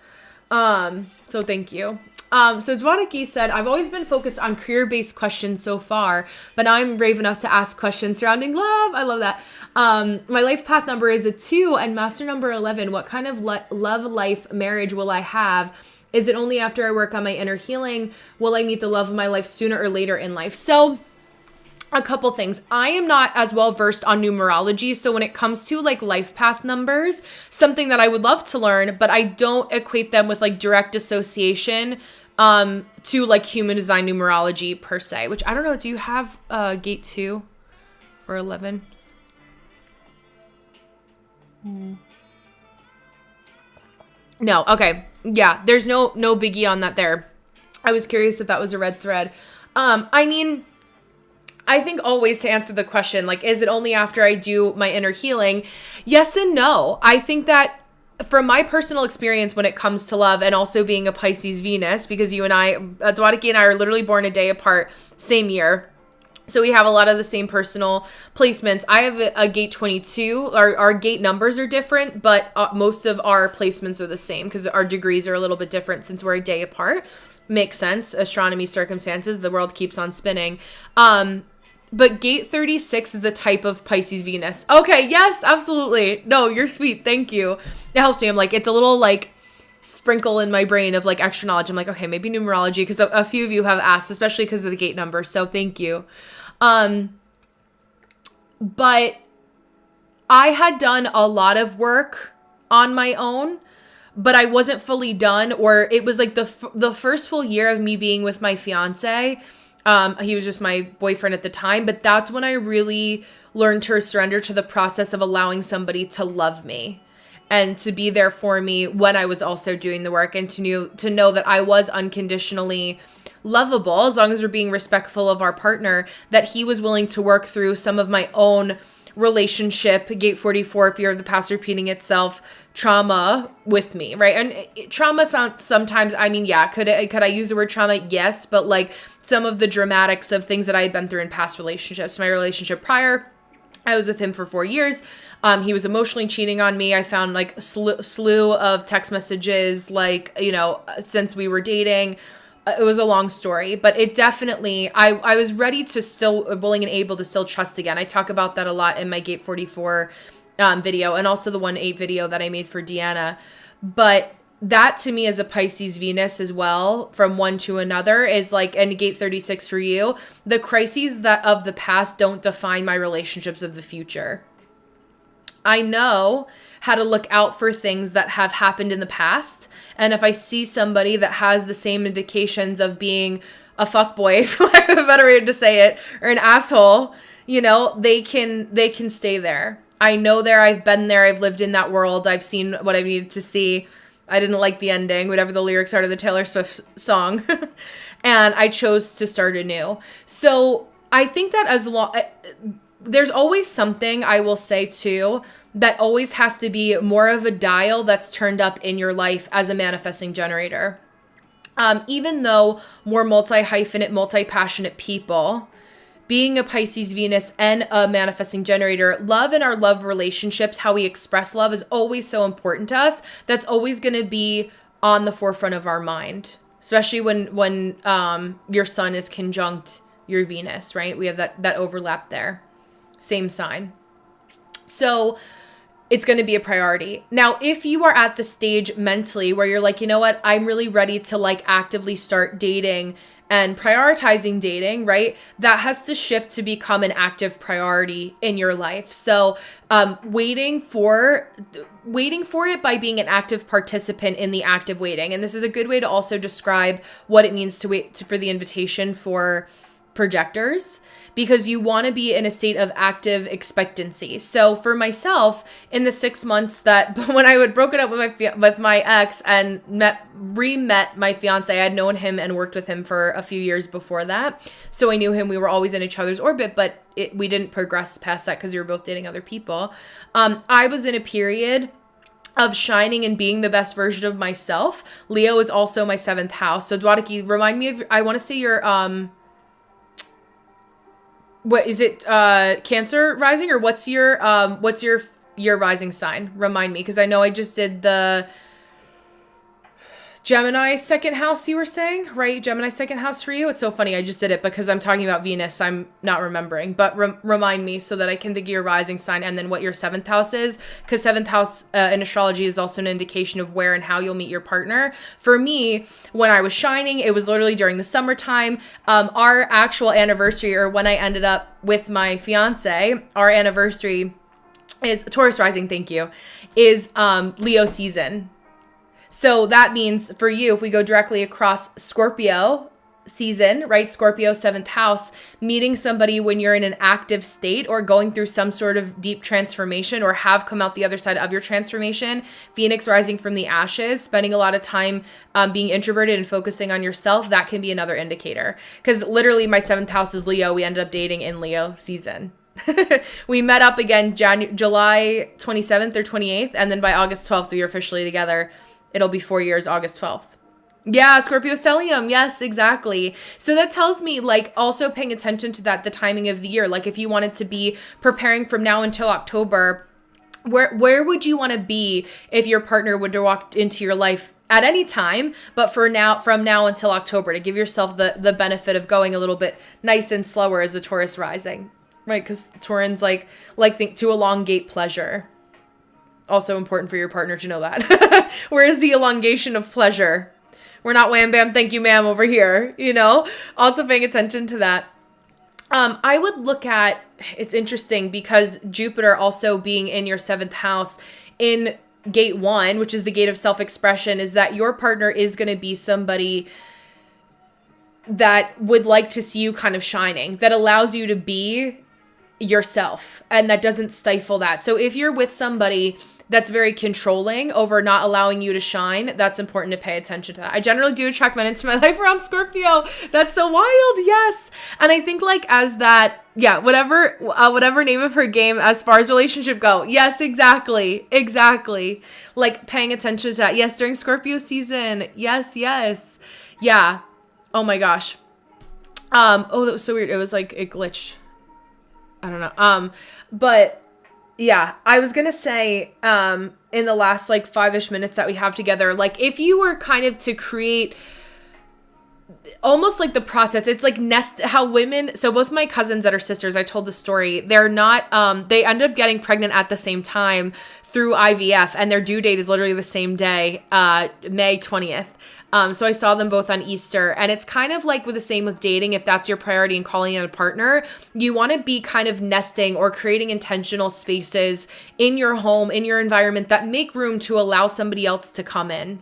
So thank you. So Dwadaki said, I've always been focused on career-based questions so far, but now I'm brave enough to ask questions surrounding love. I love that. My life path number is a 2 and master number 11. What kind of love life marriage will I have? Is it only after I work on my inner healing? Will I meet the love of my life sooner or later in life? So a couple things. I am not as well versed on numerology. So when it comes to like life path numbers, something that I would love to learn, but I don't equate them with like direct association to like human design numerology per se, which I don't know. Do you have gate 2 or 11? No. Okay. Yeah. There's no biggie on that there. I was curious if that was a red thread. I mean, I think always to answer the question, like, is it only after I do my inner healing? Yes and no. I think that from my personal experience when it comes to love, and also being a Pisces Venus, because you and I, Dwadaki and I are literally born a day apart, same year. So we have a lot of the same personal placements. I have a gate 22. Our gate numbers are different, but most of our placements are the same because our degrees are a little bit different since we're a day apart. Makes sense. Astronomy circumstances. The world keeps on spinning. But gate 36 is the type of Pisces Venus. Okay, yes, absolutely. No, you're sweet. Thank you. It helps me. I'm like, it's a little like sprinkle in my brain of like extra knowledge. I'm like, okay, maybe numerology, because a few of you have asked, especially because of the gate number. So thank you. But I had done a lot of work on my own, but I wasn't fully done, or it was like the first full year of me being with my fiance. He was just my boyfriend at the time, but that's when I really learned to surrender to the process of allowing somebody to love me and to be there for me when I was also doing the work, and to know that I was unconditionally lovable as long as we're being respectful of our partner, that he was willing to work through some of my own relationship, gate 44, fear of the past repeating itself, trauma with me, right? And trauma sounds sometimes, I mean, yeah, could I use the word trauma? Yes, but like some of the dramatics of things that I had been through in past relationships. My relationship prior, I was with him for 4 years. He was emotionally cheating on me. I found like a slew of text messages, like, since we were dating. It was a long story, but it definitely, I was ready to still, willing and able to still trust again. I talk about that a lot in my gate 44 video, and also the 1/8 video that I made for Deanna. But that to me is a Pisces Venus as well, from one to another, is like, and gate 36 for you. The crises that of the past don't define my relationships of the future. I know how to look out for things that have happened in the past. And if I see somebody that has the same indications of being a fuckboy, for lack of a better way to say it, or an asshole, they can stay there. I know there, I've been there, I've lived in that world, I've seen what I needed to see. I didn't like the ending, whatever the lyrics are to the Taylor Swift song. And I chose to start anew. So I think that there's always something, I will say too, that always has to be more of a dial that's turned up in your life as a manifesting generator. Even though we're multi-hyphenate, multi-passionate people, being a Pisces Venus and a manifesting generator, love and our love relationships, how we express love, is always so important to us. That's always going to be on the forefront of our mind, especially when your sun is conjunct your Venus, right? We have that overlap there. Same sign. So it's going to be a priority. Now, if you are at the stage mentally where you're like, you know what, I'm really ready to like actively start dating and prioritizing dating, right? That has to shift to become an active priority in your life. So waiting for it by being an active participant in the act of waiting. And this is a good way to also describe what it means to wait for the invitation for projectors, because you want to be in a state of active expectancy. So for myself, in the 6 months that when I had broken up with my ex and re-met my fiance, I had known him and worked with him for a few years before that. So I knew him. We were always in each other's orbit, but we didn't progress past that because we were both dating other people. I was in a period of shining and being the best version of myself. Leo is also my 7th house. So Dwadaki, remind me of, I want to say your, what is it, Cancer rising, or what's your rising sign? Remind me, because I know I just did the Gemini 2nd house, you were saying, right? Gemini 2nd house for you. It's so funny. I just did it because I'm talking about Venus. I'm not remembering, but remind me so that I can think of your rising sign and then what your 7th house is. Because 7th house in astrology is also an indication of where and how you'll meet your partner. For me, when I was shining, it was literally during the summertime. Our actual anniversary, or when I ended up with my fiance, our anniversary is Taurus rising. Thank you. Is Leo season. So that means for you, if we go directly across Scorpio season, right? Scorpio 7th house, meeting somebody when you're in an active state or going through some sort of deep transformation or have come out the other side of your transformation. Phoenix rising from the ashes, spending a lot of time being introverted and focusing on yourself. That can be another indicator, because literally my 7th house is Leo. We ended up dating in Leo season. We met up again July 27th or 28th. And then by August 12th, we were officially together. It'll be 4 years, August 12th. Yeah, Scorpio stellium. Yes, exactly. So that tells me, like, also paying attention to that, the timing of the year. Like, if you wanted to be preparing from now until October, where would you want to be if your partner would have walked into your life at any time, but from now until October, to give yourself the benefit of going a little bit nice and slower as a Taurus rising, right? Because Taurans like think to elongate pleasure. Also important for your partner to know that. Where is the elongation of pleasure? We're not wham bam, thank you ma'am over here, you know? Also paying attention to that. I would look at, it's interesting because Jupiter also being in your 7th house in gate 1, which is the gate of self-expression, is that your partner is going to be somebody that would like to see you kind of shining, that allows you to be yourself and that doesn't stifle that. So if you're with somebody that's very controlling over not allowing you to shine, that's important to pay attention to that. I generally do attract men into my life around Scorpio. That's so wild. Yes. And I think like as that, yeah, whatever name of her game as far as relationship go. Yes, exactly. Exactly. Like paying attention to that. Yes. During Scorpio season. Yes. Yes. Yeah. Oh my gosh. Oh, that was so weird. It was like, it glitched. I don't know. But yeah, I was going to say, in the last like 5-ish minutes that we have together, like if you were kind of to create almost like the process, it's like how women, so both my cousins that are sisters, I told the story, they're not, they end up getting pregnant at the same time through IVF, and their due date is literally the same day, May 20th. So I saw them both on Easter, and it's kind of like with the same with dating. If that's your priority in calling in a partner, you want to be kind of nesting or creating intentional spaces in your home, in your environment that make room to allow somebody else to come in.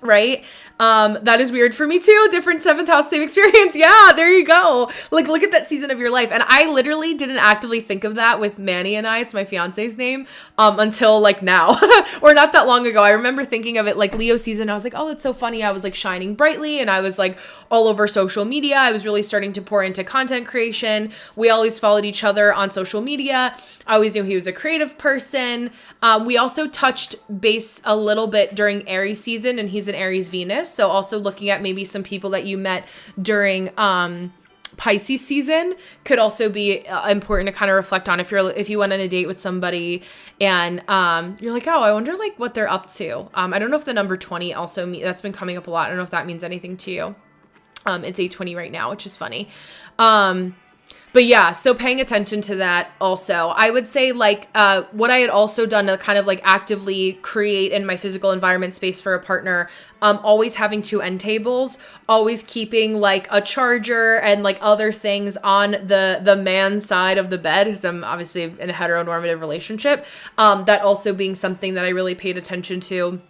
Right? That is weird for me too. Different 7th house, same experience. Yeah, there you go. Like, look at that season of your life. And I literally didn't actively think of that with Manny and I, it's my fiance's name, until like now, or not that long ago. I remember thinking of it like Leo season. I was like, oh, that's so funny. I was like shining brightly and I was like all over social media. I was really starting to pour into content creation. We always followed each other on social media. I always knew he was a creative person. We also touched base a little bit during Aries season, and he's an Aries Venus. So also looking at maybe some people that you met during Pisces season could also be important to kind of reflect on if you went on a date with somebody and you're like, oh, I wonder like what they're up to. I don't know if the number 20 also that's been coming up a lot. I don't know if that means anything to you. It's 8:20 right now, which is funny. But yeah, so paying attention to that also. I would say like what I had also done to kind of like actively create in my physical environment space for a partner, always having two end tables, always keeping like a charger and like other things on the man side of the bed, because I'm obviously in a heteronormative relationship. That also being something that I really paid attention to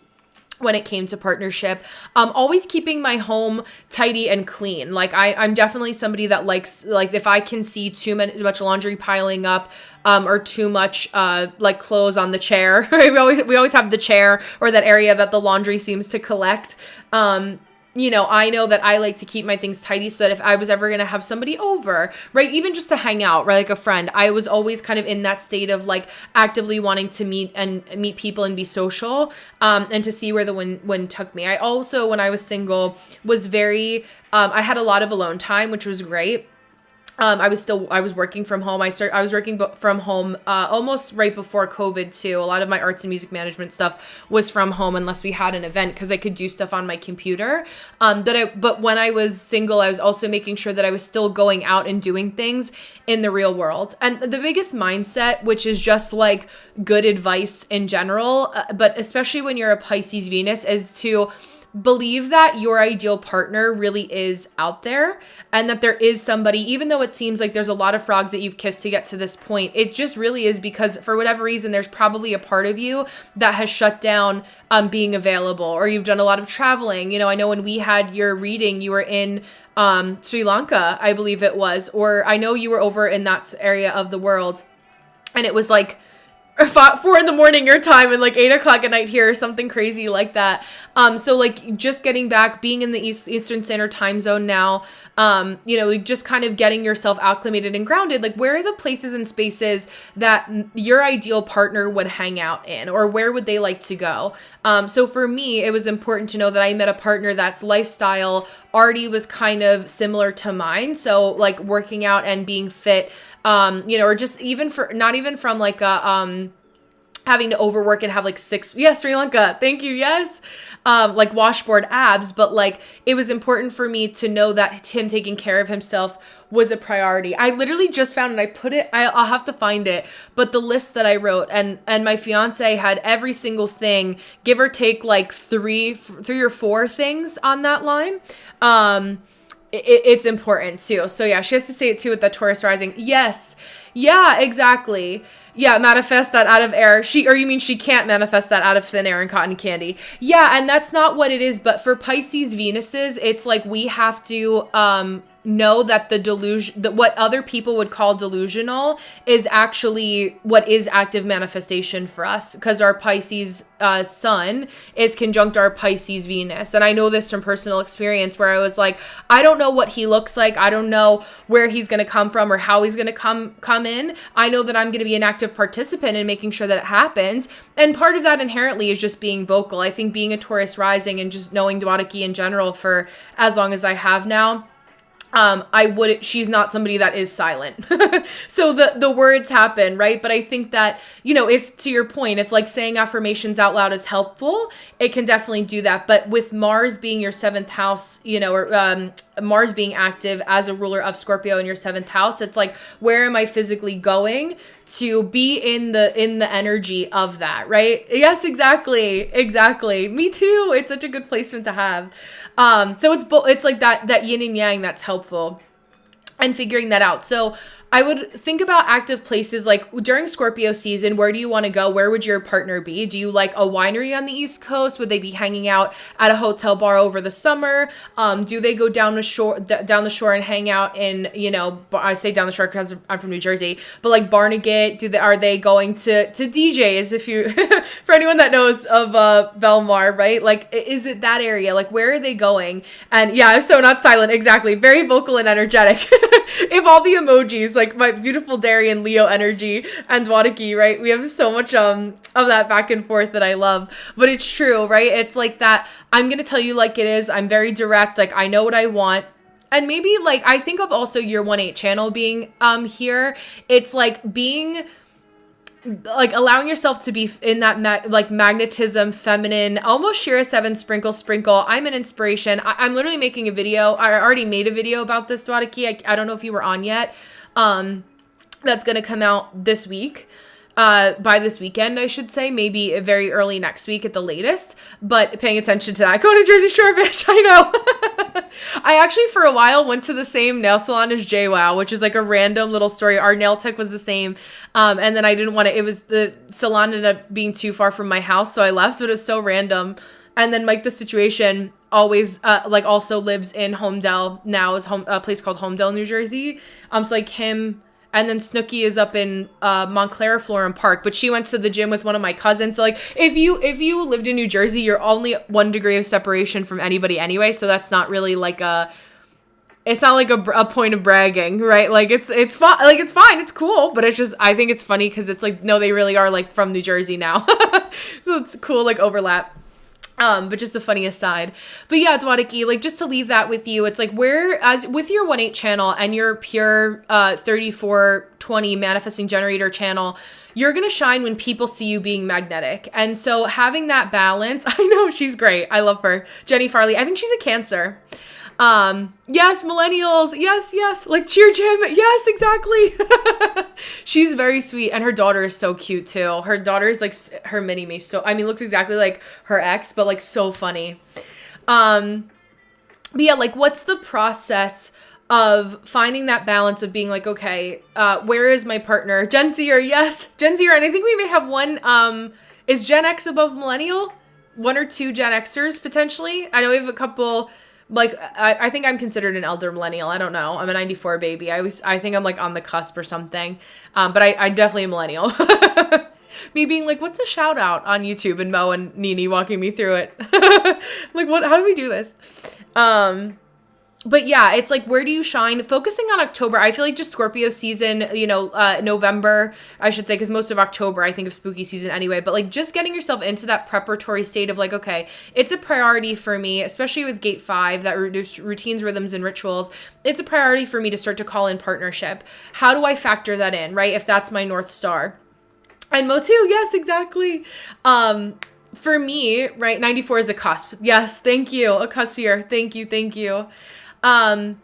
when it came to partnership. Always keeping my home tidy and clean. Like I'm definitely somebody that likes, like if I can see too much laundry piling up, or too much like clothes on the chair, right? We always have the chair or that area that the laundry seems to collect. I know that I like to keep my things tidy so that if I was ever going to have somebody over, right, even just to hang out, right, like a friend, I was always kind of in that state of like actively wanting to meet people and be social, and to see where the wind took me. I also, when I was single, was very, I had a lot of alone time, which was great. I was working from home. I was working from home almost right before COVID too. A lot of my arts and music management stuff was from home unless we had an event, because I could do stuff on my computer. But when I was single, I was also making sure that I was still going out and doing things in the real world. And the biggest mindset, which is just like good advice in general, but especially when you're a Pisces Venus, is to believe that your ideal partner really is out there, and that there is somebody, even though it seems like there's a lot of frogs that you've kissed to get to this point, it just really is because for whatever reason, there's probably a part of you that has shut down being available, or you've done a lot of traveling. I know when we had your reading, you were in Sri Lanka, I believe it was, or I know you were over in that area of the world, and it was like 4 a.m. your time and like 8:00 at night here, or something crazy like that. So like just getting back, being in the Eastern Standard Time zone now, just kind of getting yourself acclimated and grounded. Like, where are the places and spaces that your ideal partner would hang out in, or where would they like to go? So for me, it was important to know that I met a partner that's lifestyle already was kind of similar to mine. So like working out and being fit, or just even not even from like a, having to overwork and have like Sri Lanka, thank you, yes, like washboard abs, but like it was important for me to know that him taking care of himself was a priority. I literally just found, and I'll have to find it, but the list that I wrote, and my fiance had every single thing, give or take like three or four things on that line. It's important too. So yeah, she has to say it too with the Taurus rising. Yes. Yeah, exactly. Yeah, manifest that out of air. You mean she can't manifest that out of thin air and cotton candy. Yeah, and that's not what it is. But for Pisces Venuses, it's like we have to know that the delusion, that what other people would call delusional is actually what is active manifestation for us, because our Pisces sun is conjunct our Pisces Venus. And I know this from personal experience, where I was like, I don't know what he looks like. I don't know where he's going to come from or how he's going to come in. I know that I'm going to be an active participant in making sure that it happens. And part of that inherently is just being vocal. I think being a Taurus rising and just knowing Dwadaki in general for as long as I have now, she's not somebody that is silent. So the words happen, right? But I think that, if, to your point, if like saying affirmations out loud is helpful, it can definitely do that. But with Mars being your 7th house, or Mars being active as a ruler of Scorpio in your 7th house, it's like, where am I physically going to be in the energy of that, right? Yes, exactly. Me too. It's such a good placement to have. So it's like that yin and yang that's helpful, and figuring that out. So I would think about active places like during Scorpio season. Where do you want to go? Where would your partner be? Do you like a winery on the East Coast? Would they be hanging out at a hotel bar over the summer? Do they go down the shore and hang out in, I say down the shore because I'm from New Jersey, but like Barnegat, are they going to DJs? If you, for anyone that knows of Belmar, right? Like, is it that area? Like, where are they going? And yeah, so not silent. Exactly. Very vocal and energetic. If all the emojis, like my beautiful Darian Leo energy and Dwadaki, right? We have so much of that back and forth that I love. But it's true, right? It's like that, I'm going to tell you like it is. I'm very direct. Like, I know what I want. And maybe like, I think of also your 1/8 channel being here. It's like being like allowing yourself to be in that magnetism, feminine, almost Shira 7 sprinkle. I'm an inspiration. I'm literally making a video. I already made a video about this, Dwadaki. I don't know if you were on yet. That's going to come out this week. By this weekend, I should say, maybe very early next week at the latest, but paying attention to that. Going to Jersey Shore, bitch, I know. I actually, for a while, went to the same nail salon as JWoww, which is like a random little story. Our nail tech was the same, and then I didn't want to, the salon ended up being too far from my house, so I left, but it was so random. And then Mike, the situation, always, also lives in Homedale now, is a place called Homedale, New Jersey. So, like, him... And then Snooki is up in Montclair Florham Park, but she went to the gym with one of my cousins. So, like, if you lived in New Jersey, you're only 1 degree of separation from anybody anyway. So that's not really like it's not like a point of bragging, right? Like, it's fun, like, it's fine, it's cool, but it's just, I think it's funny because it's like, no, they really are like from New Jersey now. So it's cool, like, overlap. But just a funny aside. But yeah, Dwadiki, like, just to leave that with you, it's like, as with your 1/8 channel and your pure 3420 manifesting generator channel, you're going to shine when people see you being magnetic. And so having that balance, I know, she's great. I love her. Jenny Farley. I think she's a Cancer. Yes, millennials. Yes. Like, cheer Jim. Yes, exactly. She's very sweet. And her daughter is so cute too. Her daughter is like her mini me. So, I mean, looks exactly like her ex, but like so funny. But yeah, like, what's the process of finding that balance of being like, okay, where is my partner? Gen Zer, yes. Gen Zer. And I think we may have one, is Gen X above millennial? 1 or 2 Gen Xers potentially. I know we have a couple. Like, I think I'm considered an elder millennial. I don't know. I'm a 94 baby. I think I'm like on the cusp or something. But I definitely a millennial. Me being like, what's a shout out on YouTube? And Mo and Nini walking me through it. Like, how do we do this? But yeah, it's like, where do you shine? Focusing on October, I feel like just Scorpio season, November, I should say, because most of October, I think of spooky season anyway, but like just getting yourself into that preparatory state of like, okay, it's a priority for me, especially with gate 5, that routines, rhythms, and rituals. It's a priority for me to start to call in partnership. How do I factor that in, right? If that's my North Star. And Motu, yes, exactly. For me, right, 94 is a cusp. Yes, thank you. A cusp year. Thank you. Where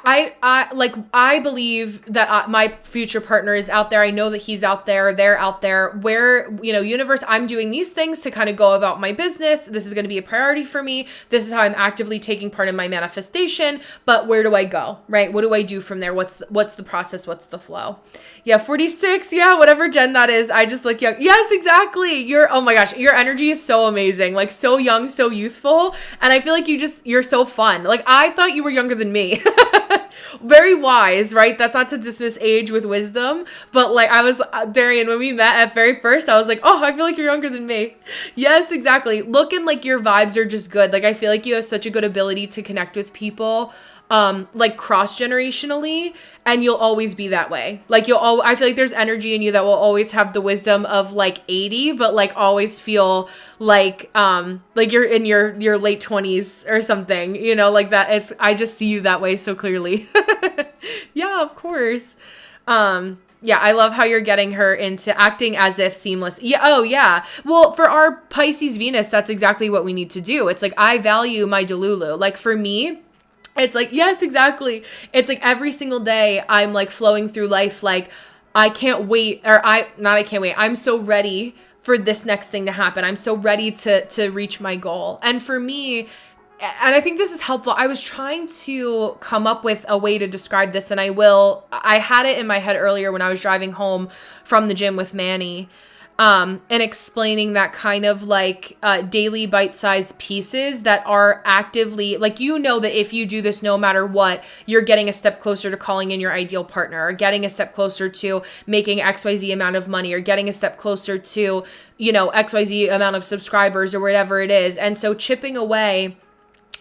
I believe that my future partner is out there. I know that he's out there. They're out there. Where, universe, I'm doing these things to kind of go about my business. This is going to be a priority for me. This is how I'm actively taking part in my manifestation. But where do I go, right? What do I do from there? What's the process? What's the flow? Yeah, 46. Yeah, whatever gen that is. I just look young. Yes, exactly. Oh my gosh, your energy is so amazing. Like, so young, so youthful. And I feel like you're so fun. Like, I thought you were younger than me. Very wise, right? That's not to dismiss age with wisdom. But like, I was, Darian, when we met at very first, I was like, oh, I feel like you're younger than me. Yes, exactly. Looking like your vibes are just good. Like, I feel like you have such a good ability to connect with people. Like cross-generationally, and you'll always be that way. Like, I feel like there's energy in you that will always have the wisdom of like 80, but like always feel like you're in your late 20s or something, like that. I just see you that way so clearly. Yeah, of course. Yeah, I love how you're getting her into acting as if seamless. Yeah. Oh, yeah. Well, for our Pisces Venus, that's exactly what we need to do. It's like, I value my Delulu. Like, for me, it's like, yes, exactly. It's like every single day I'm like flowing through life. Like, I can't wait, I can't wait. I'm so ready for this next thing to happen. I'm so ready to reach my goal. And for me, and I think this is helpful, I was trying to come up with a way to describe this, and I had it in my head earlier when I was driving home from the gym with Manny. And explaining that kind of like daily bite-sized pieces that are actively, like, that if you do this, no matter what, you're getting a step closer to calling in your ideal partner, or getting a step closer to making XYZ amount of money, or getting a step closer to, XYZ amount of subscribers, or whatever it is. And so chipping away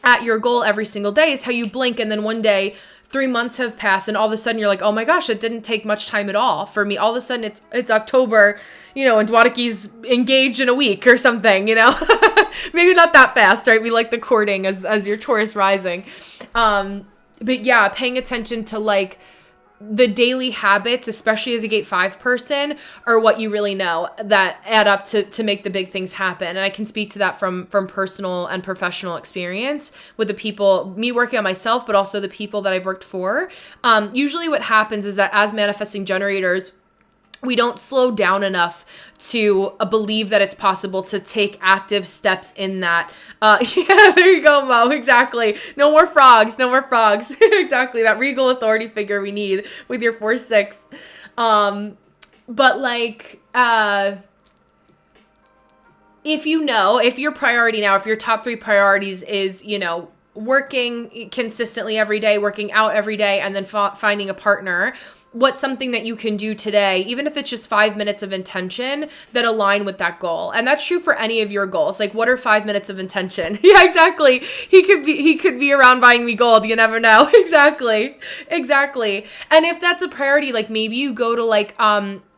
at your goal every single day is how you blink, and then one day 3 months have passed, and all of a sudden you're like, oh my gosh, it didn't take much time at all for me. All of a sudden it's October, and Dwadiki's engaged in a week or something, maybe not that fast, right? We like the courting as your Taurus rising. But yeah, paying attention to like the daily habits, especially as a gate 5 person, are what you really know that add up to make the big things happen. And I can speak to that from personal and professional experience with the people, me working on myself, but also the people that I've worked for. Usually what happens is that as manifesting generators, we don't slow down enough to believe that it's possible to take active steps in that. Yeah, there you go, Mo. Exactly. No more frogs. No more frogs. Exactly. That regal authority figure we need with your 4-6. But like, if your priority now, if your top 3 priorities is, working consistently every day, working out every day, and then finding a partner, what's something that you can do today, even if it's just 5 minutes of intention that align with that goal? And that's true for any of your goals. Like, what are 5 minutes of intention? Yeah, exactly. He could be around buying me gold. You never know. Exactly. And if that's a priority, like maybe you go to like,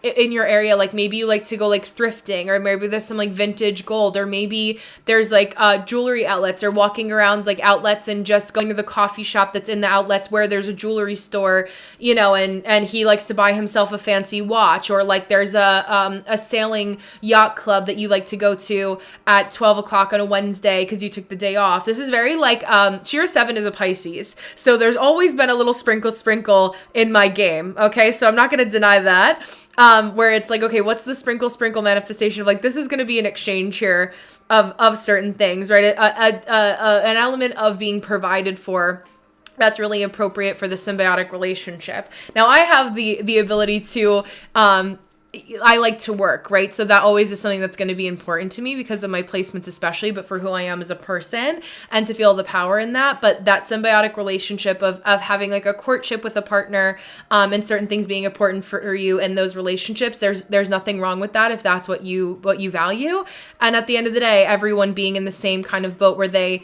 in your area, like maybe you like to go like thrifting, or maybe there's some like vintage gold, or maybe there's like jewelry outlets, or walking around like outlets and just going to the coffee shop that's in the outlets where there's a jewelry store, and he likes to buy himself a fancy watch, or like there's a sailing yacht club that you like to go to at 12 o'clock on a Wednesday because you took the day off. This is very like, Shira 7 is a Pisces, so there's always been a little sprinkle in my game. Okay, so I'm not going to deny that. Where it's like, okay, what's the sprinkle manifestation of like, this is going to be an exchange here of certain things, right? An element of being provided for that's really appropriate for the symbiotic relationship. Now I have the ability to, I like to work, right? So that always is something that's going to be important to me because of my placements, especially, but for who I am as a person, and to feel the power in that. But that symbiotic relationship of having like a courtship with a partner, and certain things being important for you in those relationships, there's nothing wrong with that if that's what you value. And at the end of the day, everyone being in the same kind of boat where they're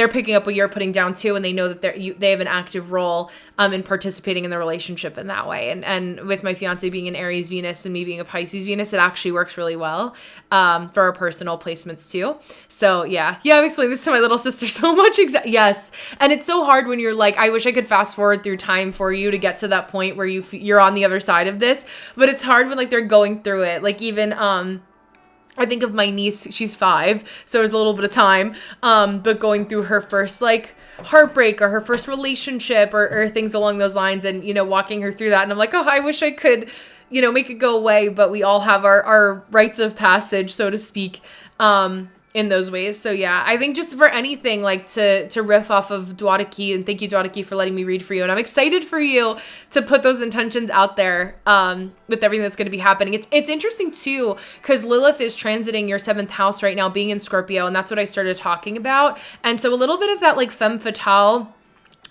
picking up what you're putting down too, and they know that they have an active role in participating in the relationship in that way. And with my fiance being an Aries Venus and me being a Pisces Venus, it actually works really well for our personal placements too. So yeah, I've explained this to my little sister so much. Yes, and it's so hard when you're like, I wish I could fast forward through time for you to get to that point where you're on the other side of this, but it's hard when like they're going through it. Like even I think of my niece, she's 5, so there's a little bit of time, but going through her first like heartbreak or her first relationship or things along those lines, and, walking her through that. And I'm like, oh, I wish I could, make it go away, but we all have our rites of passage, so to speak, in those ways. So yeah, I think just for anything, like to riff off of Dwadaki, and thank you, Dwadaki, for letting me read for you. And I'm excited for you to put those intentions out there with everything that's going to be happening. It's interesting too, because Lilith is transiting your 7th house right now, being in Scorpio, and that's what I started talking about. And so a little bit of that like femme fatale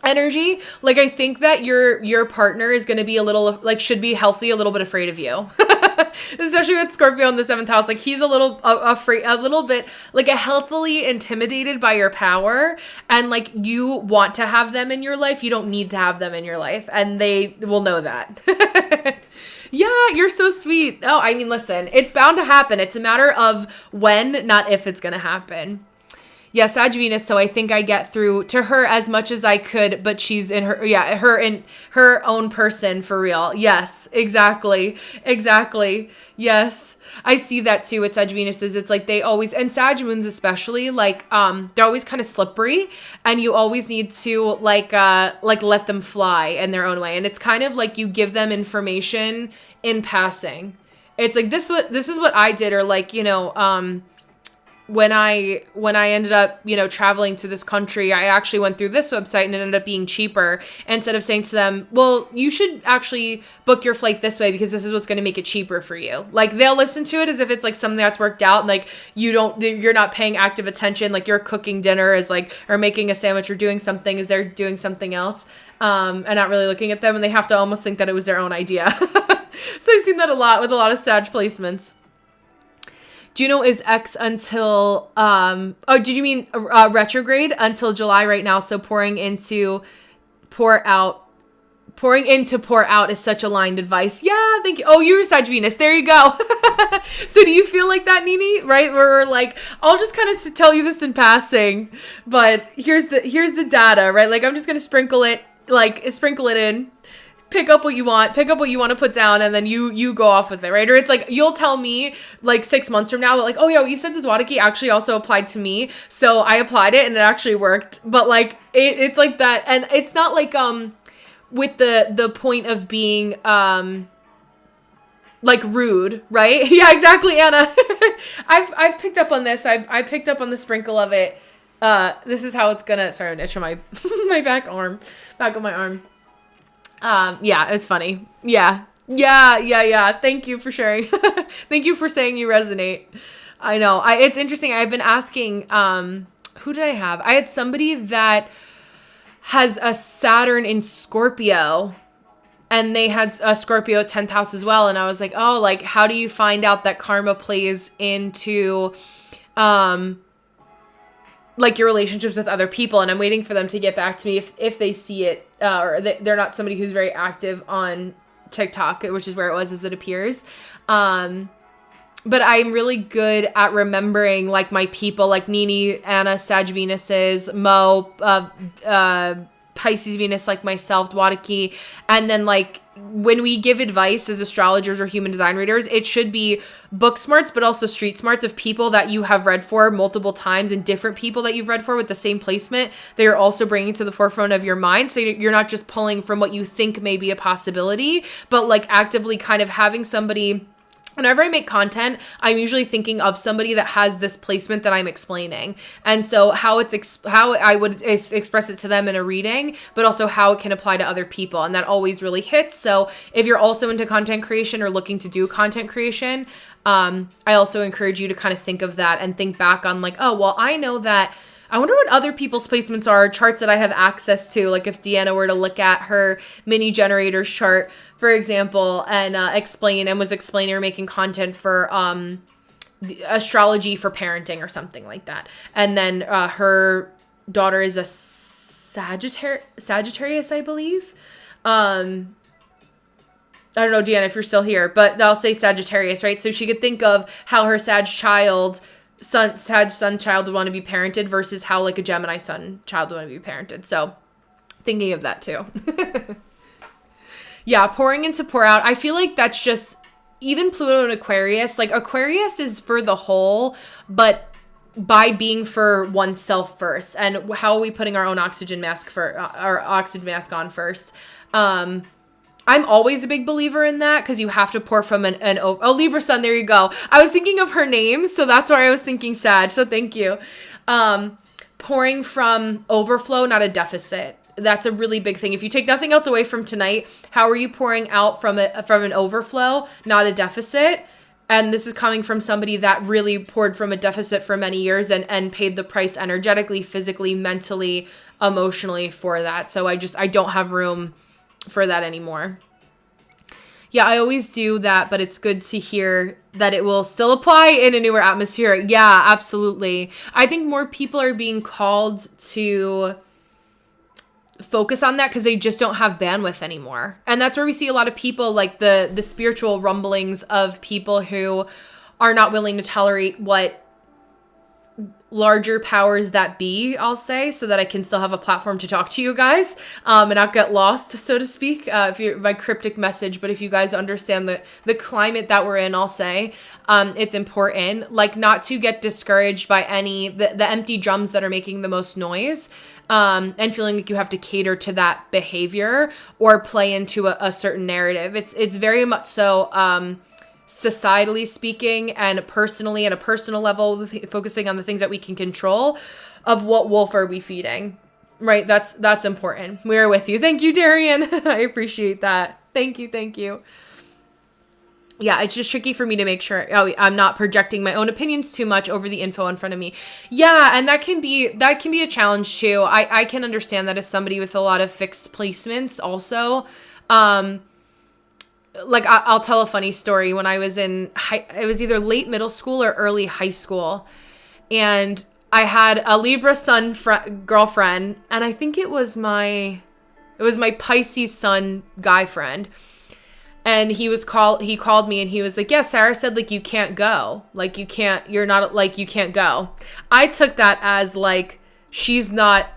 energy, like I think that your partner is going to be a little like, should be healthy, a little bit afraid of you. Especially with Scorpio in the 7th house, like he's a little afraid, a little bit like a healthily intimidated by your power, and like you want to have them in your life, you don't need to have them in your life, and they will know that. Yeah, you're so sweet. Oh, I mean, listen, it's bound to happen. It's a matter of when, not if it's gonna happen. Yeah, Sag Venus, so I think I get through to her as much as I could, but she's in her own person for real. Yes, exactly. Yes, I see that too with Sag Venuses. It's like they always, and Sag Moons especially, like they're always kind of slippery, and you always need to like let them fly in their own way. And it's kind of like you give them information in passing. It's like this is what I did, or like, when I ended up, traveling to this country, I actually went through this website and it ended up being cheaper. Instead of saying to them, well, you should actually book your flight this way because this is what's going to make it cheaper for you. Like they'll listen to it as if it's like something that's worked out, and like you're not paying active attention. Like you're cooking dinner is like, or making a sandwich or doing something as they're doing something else, and not really looking at them, and they have to almost think that it was their own idea. So I've seen that a lot with a lot of Sag placements. Juno is X until, did you mean retrograde until July right now? So pouring in to pour out is such aligned advice. Yeah, thank you. Oh, you're Sag Venus. There you go. So do you feel like that, Nini? Right? Where we're like, I'll just kind of tell you this in passing, but here's the data, right? Like I'm just going to sprinkle it in pick up what you want to put down, and then you go off with it, right? Or it's like, you'll tell me like 6 months from now that like, oh yeah, what you said this Wadaki actually also applied to me, so I applied it and it actually worked. But like it's like that, and it's not like with the point of being like rude, right? Yeah, exactly, Anna. I've picked up on this. I picked up on the sprinkle of it. This is how it's gonna, sorry, I'm itching my my back of my arm. Yeah, it's funny. Yeah. Thank you for sharing. Thank you for saying you resonate. I know. It's interesting. I've been asking, who did I have? I had somebody that has a Saturn in Scorpio, and they had a Scorpio 10th house as well. And I was like, oh, like, how do you find out that karma plays into, like, your relationships with other people? And I'm waiting for them to get back to me if they see it, or they're not somebody who's very active on TikTok, which is where it was, as it appears. But I'm really good at remembering, like, my people, like Nini, Anna, Sag Venuses, Mo, Pisces Venus, like myself, Dwadaki. And then, like, when we give advice as astrologers or human design readers, it should be book smarts, but also street smarts of people that you have read for multiple times, and different people that you've read for with the same placement that you're also bringing to the forefront of your mind. So you're not just pulling from what you think may be a possibility, but like actively kind of having somebody. Whenever I make content, I'm usually thinking of somebody that has this placement that I'm explaining. And so how I would express it to them in a reading, but also how it can apply to other people. And that always really hits. So if you're also into content creation or looking to do content creation, I also encourage you to kind of think of that and think back on like, oh, well, I know that. I wonder what other people's placements are, charts that I have access to. Like if Deanna were to look at her mini generators chart, for example, and was explaining or making content for the astrology for parenting or something like that. And then her daughter is a Sagittarius, I believe. I don't know, Deanna, if you're still here, but I'll say Sagittarius, right? So she could think of how her Sag sun child would want to be parented versus how like a Gemini sun child would want to be parented. So thinking of that too. Yeah, pouring in to pour out. I feel like that's just, even Pluto and Aquarius, like Aquarius is for the whole, but by being for oneself first. And how are we putting our own oxygen mask on first? I'm always a big believer in that, because you have to pour from a Libra sun. There you go. I was thinking of her name, so that's why I was thinking Sag. So thank you. Pouring from overflow, not a deficit. That's a really big thing. If you take nothing else away from tonight, how are you pouring out from an overflow, not a deficit? And this is coming from somebody that really poured from a deficit for many years and paid the price energetically, physically, mentally, emotionally for that. So I don't have room for that anymore. Yeah, I always do that, but it's good to hear that it will still apply in a newer atmosphere. Yeah, absolutely. I think more people are being called to focus on that because they just don't have bandwidth anymore. And that's where we see a lot of people, like the spiritual rumblings of people who are not willing to tolerate what larger powers that be, I'll say, so that I can still have a platform to talk to you guys and not get lost, so to speak, if you're my cryptic message. But if you guys understand the climate that we're in, I'll say it's important, like, not to get discouraged by the empty drums that are making the most noise, and feeling like you have to cater to that behavior or play into a certain narrative. It's very much so societally speaking and personally at a personal level, focusing on the things that we can control of what wolf are we feeding, right? That's important. We are with you. Thank you, Darian. I appreciate that. Thank you. Yeah, it's just tricky for me to make sure I'm not projecting my own opinions too much over the info in front of me. Yeah, and that can be a challenge too. I can understand that as somebody with a lot of fixed placements also. Like, I'll tell a funny story. When I was it was either late middle school or early high school, and I had a Libra sun girlfriend, and I think it was my Pisces sun guy friend. And he called me and he was like, yeah, Sarah said, like, you can't go. Like, you can't go. I took that as, like, she's not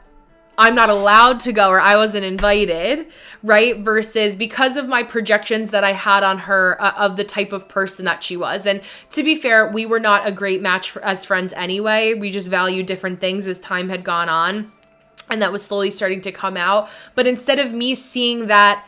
I'm not allowed to go or I wasn't invited, right? Versus because of my projections that I had on her of the type of person that she was. And to be fair, we were not a great match as friends anyway. We just valued different things as time had gone on. And that was slowly starting to come out. But instead of me seeing that,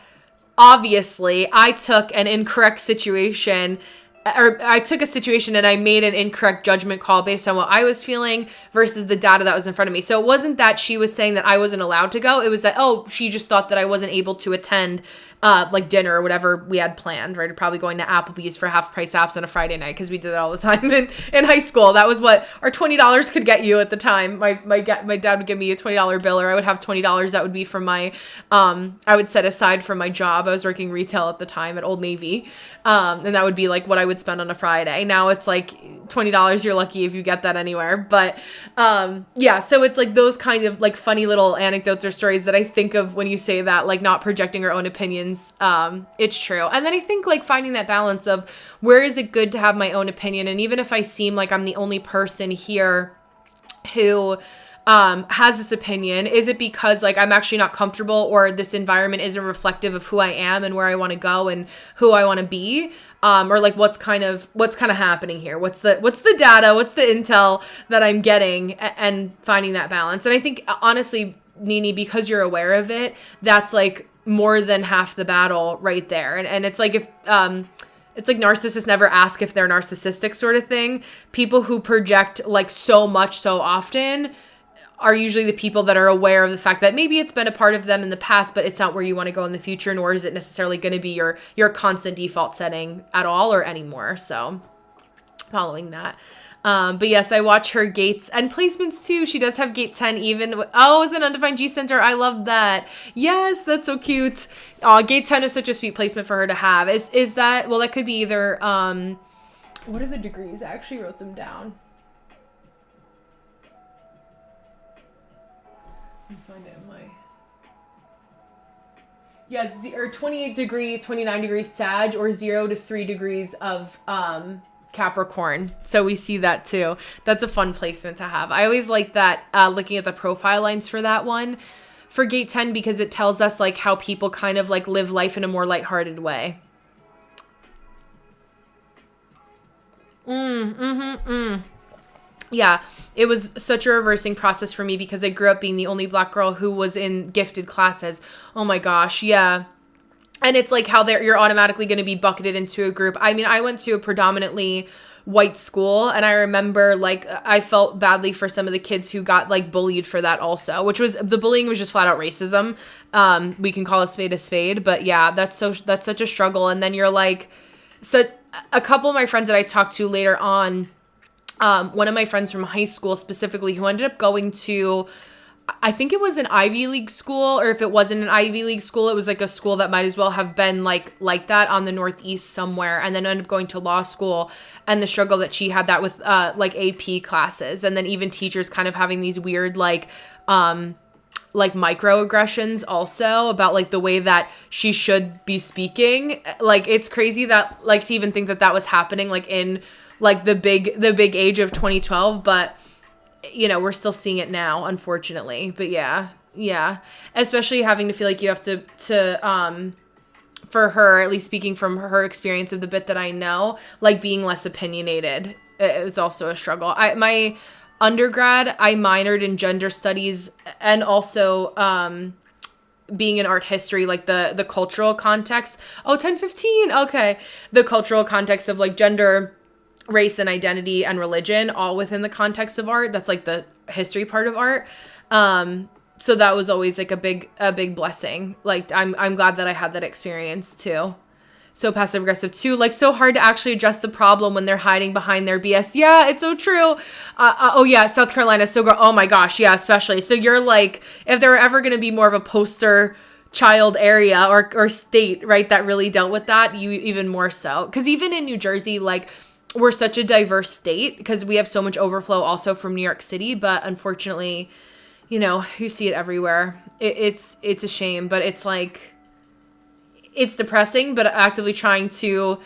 obviously, I took an incorrect situation, or I took a situation and I made an incorrect judgment call based on what I was feeling versus the data that was in front of me. So it wasn't that she was saying that I wasn't allowed to go. It was that, oh, she just thought that I wasn't able to attend like dinner or whatever we had planned, right? Or probably going to Applebee's for half price apps on a Friday night, because we did that all the time in high school. That was what our $20 could get you at the time. My dad would give me a $20 bill, or I would have $20 that would be from my, I would set aside from my job. I was working retail at the time at Old Navy. And that would be like what I would spend on a Friday. Now it's like $20. You're lucky if you get that anywhere. But yeah, so it's like those kind of like funny little anecdotes or stories that I think of when you say that, like not projecting our own opinions. It's true. And then I think like finding that balance of where is it good to have my own opinion? And even if I seem like I'm the only person here who has this opinion, is it because like I'm actually not comfortable, or this environment isn't reflective of who I am and where I want to go and who I want to be? Or like what's kind of happening here? What's the data? What's the intel that I'm getting, and finding that balance? And I think honestly, Nini, because you're aware of it, that's like more than half the battle right there. And it's like if it's like narcissists never ask if they're narcissistic sort of thing. People who project like so much so often are usually the people that are aware of the fact that maybe it's been a part of them in the past, but it's not where you want to go in the future, nor is it necessarily going to be your constant default setting at all or anymore. So following that. But yes, I watch her gates and placements too. She does have gate 10 even. With an undefined G center. I love that. Yes, that's so cute. Gate 10 is such a sweet placement for her to have. Is that, well, that could be either, what are the degrees? I actually wrote them down. Find it in my, or 28 degree, 29 degrees Sag, or 0 to 3 degrees of Capricorn. So we see that too. That's a fun placement to have. I always like that, looking at the profile lines for that one for gate 10, because it tells us like how people kind of like live life in a more lighthearted way. Yeah, it was such a reversing process for me because I grew up being the only Black girl who was in gifted classes. Oh my gosh, yeah. And it's like how you're automatically going to be bucketed into a group. I mean, I went to a predominantly white school, and I remember like I felt badly for some of the kids who got like bullied for that also, which was, the bullying was just flat out racism. We can call a spade, but yeah, that's such a struggle. And then you're like, so a couple of my friends that I talked to later on, one of my friends from high school specifically, who ended up going to, I think it was an Ivy League school, or if it wasn't an Ivy League school, it was like a school that might as well have been like that on the Northeast somewhere, and then ended up going to law school, and the struggle that she had that with like AP classes, and then even teachers kind of having these weird like microaggressions also about like the way that she should be speaking. Like it's crazy that like to even think that was happening like in like the big age of 2012, but you know, we're still seeing it now, unfortunately. But yeah, especially having to feel like you have to for her, at least speaking from her experience of the bit that I know, like being less opinionated, it was also a struggle. My undergrad, I minored in gender studies, and also being in art history, like the cultural context. 10:15. Okay. The cultural context of like gender, race, and identity and religion, all within the context of art. That's like the history part of art. So that was always like a big blessing. Like I'm glad that I had that experience too. So passive aggressive too, like so hard to actually address the problem when they're hiding behind their BS. Yeah, it's so true. Oh yeah, South Carolina, so oh my gosh, yeah, especially. So you're like, if there were ever going to be more of a poster child area or state, right, that really dealt with that, you even more so. Because even in New Jersey, like, we're such a diverse state because we have so much overflow also from New York City, but unfortunately, you know, you see it everywhere. It's a shame, but it's like, it's depressing, but actively trying to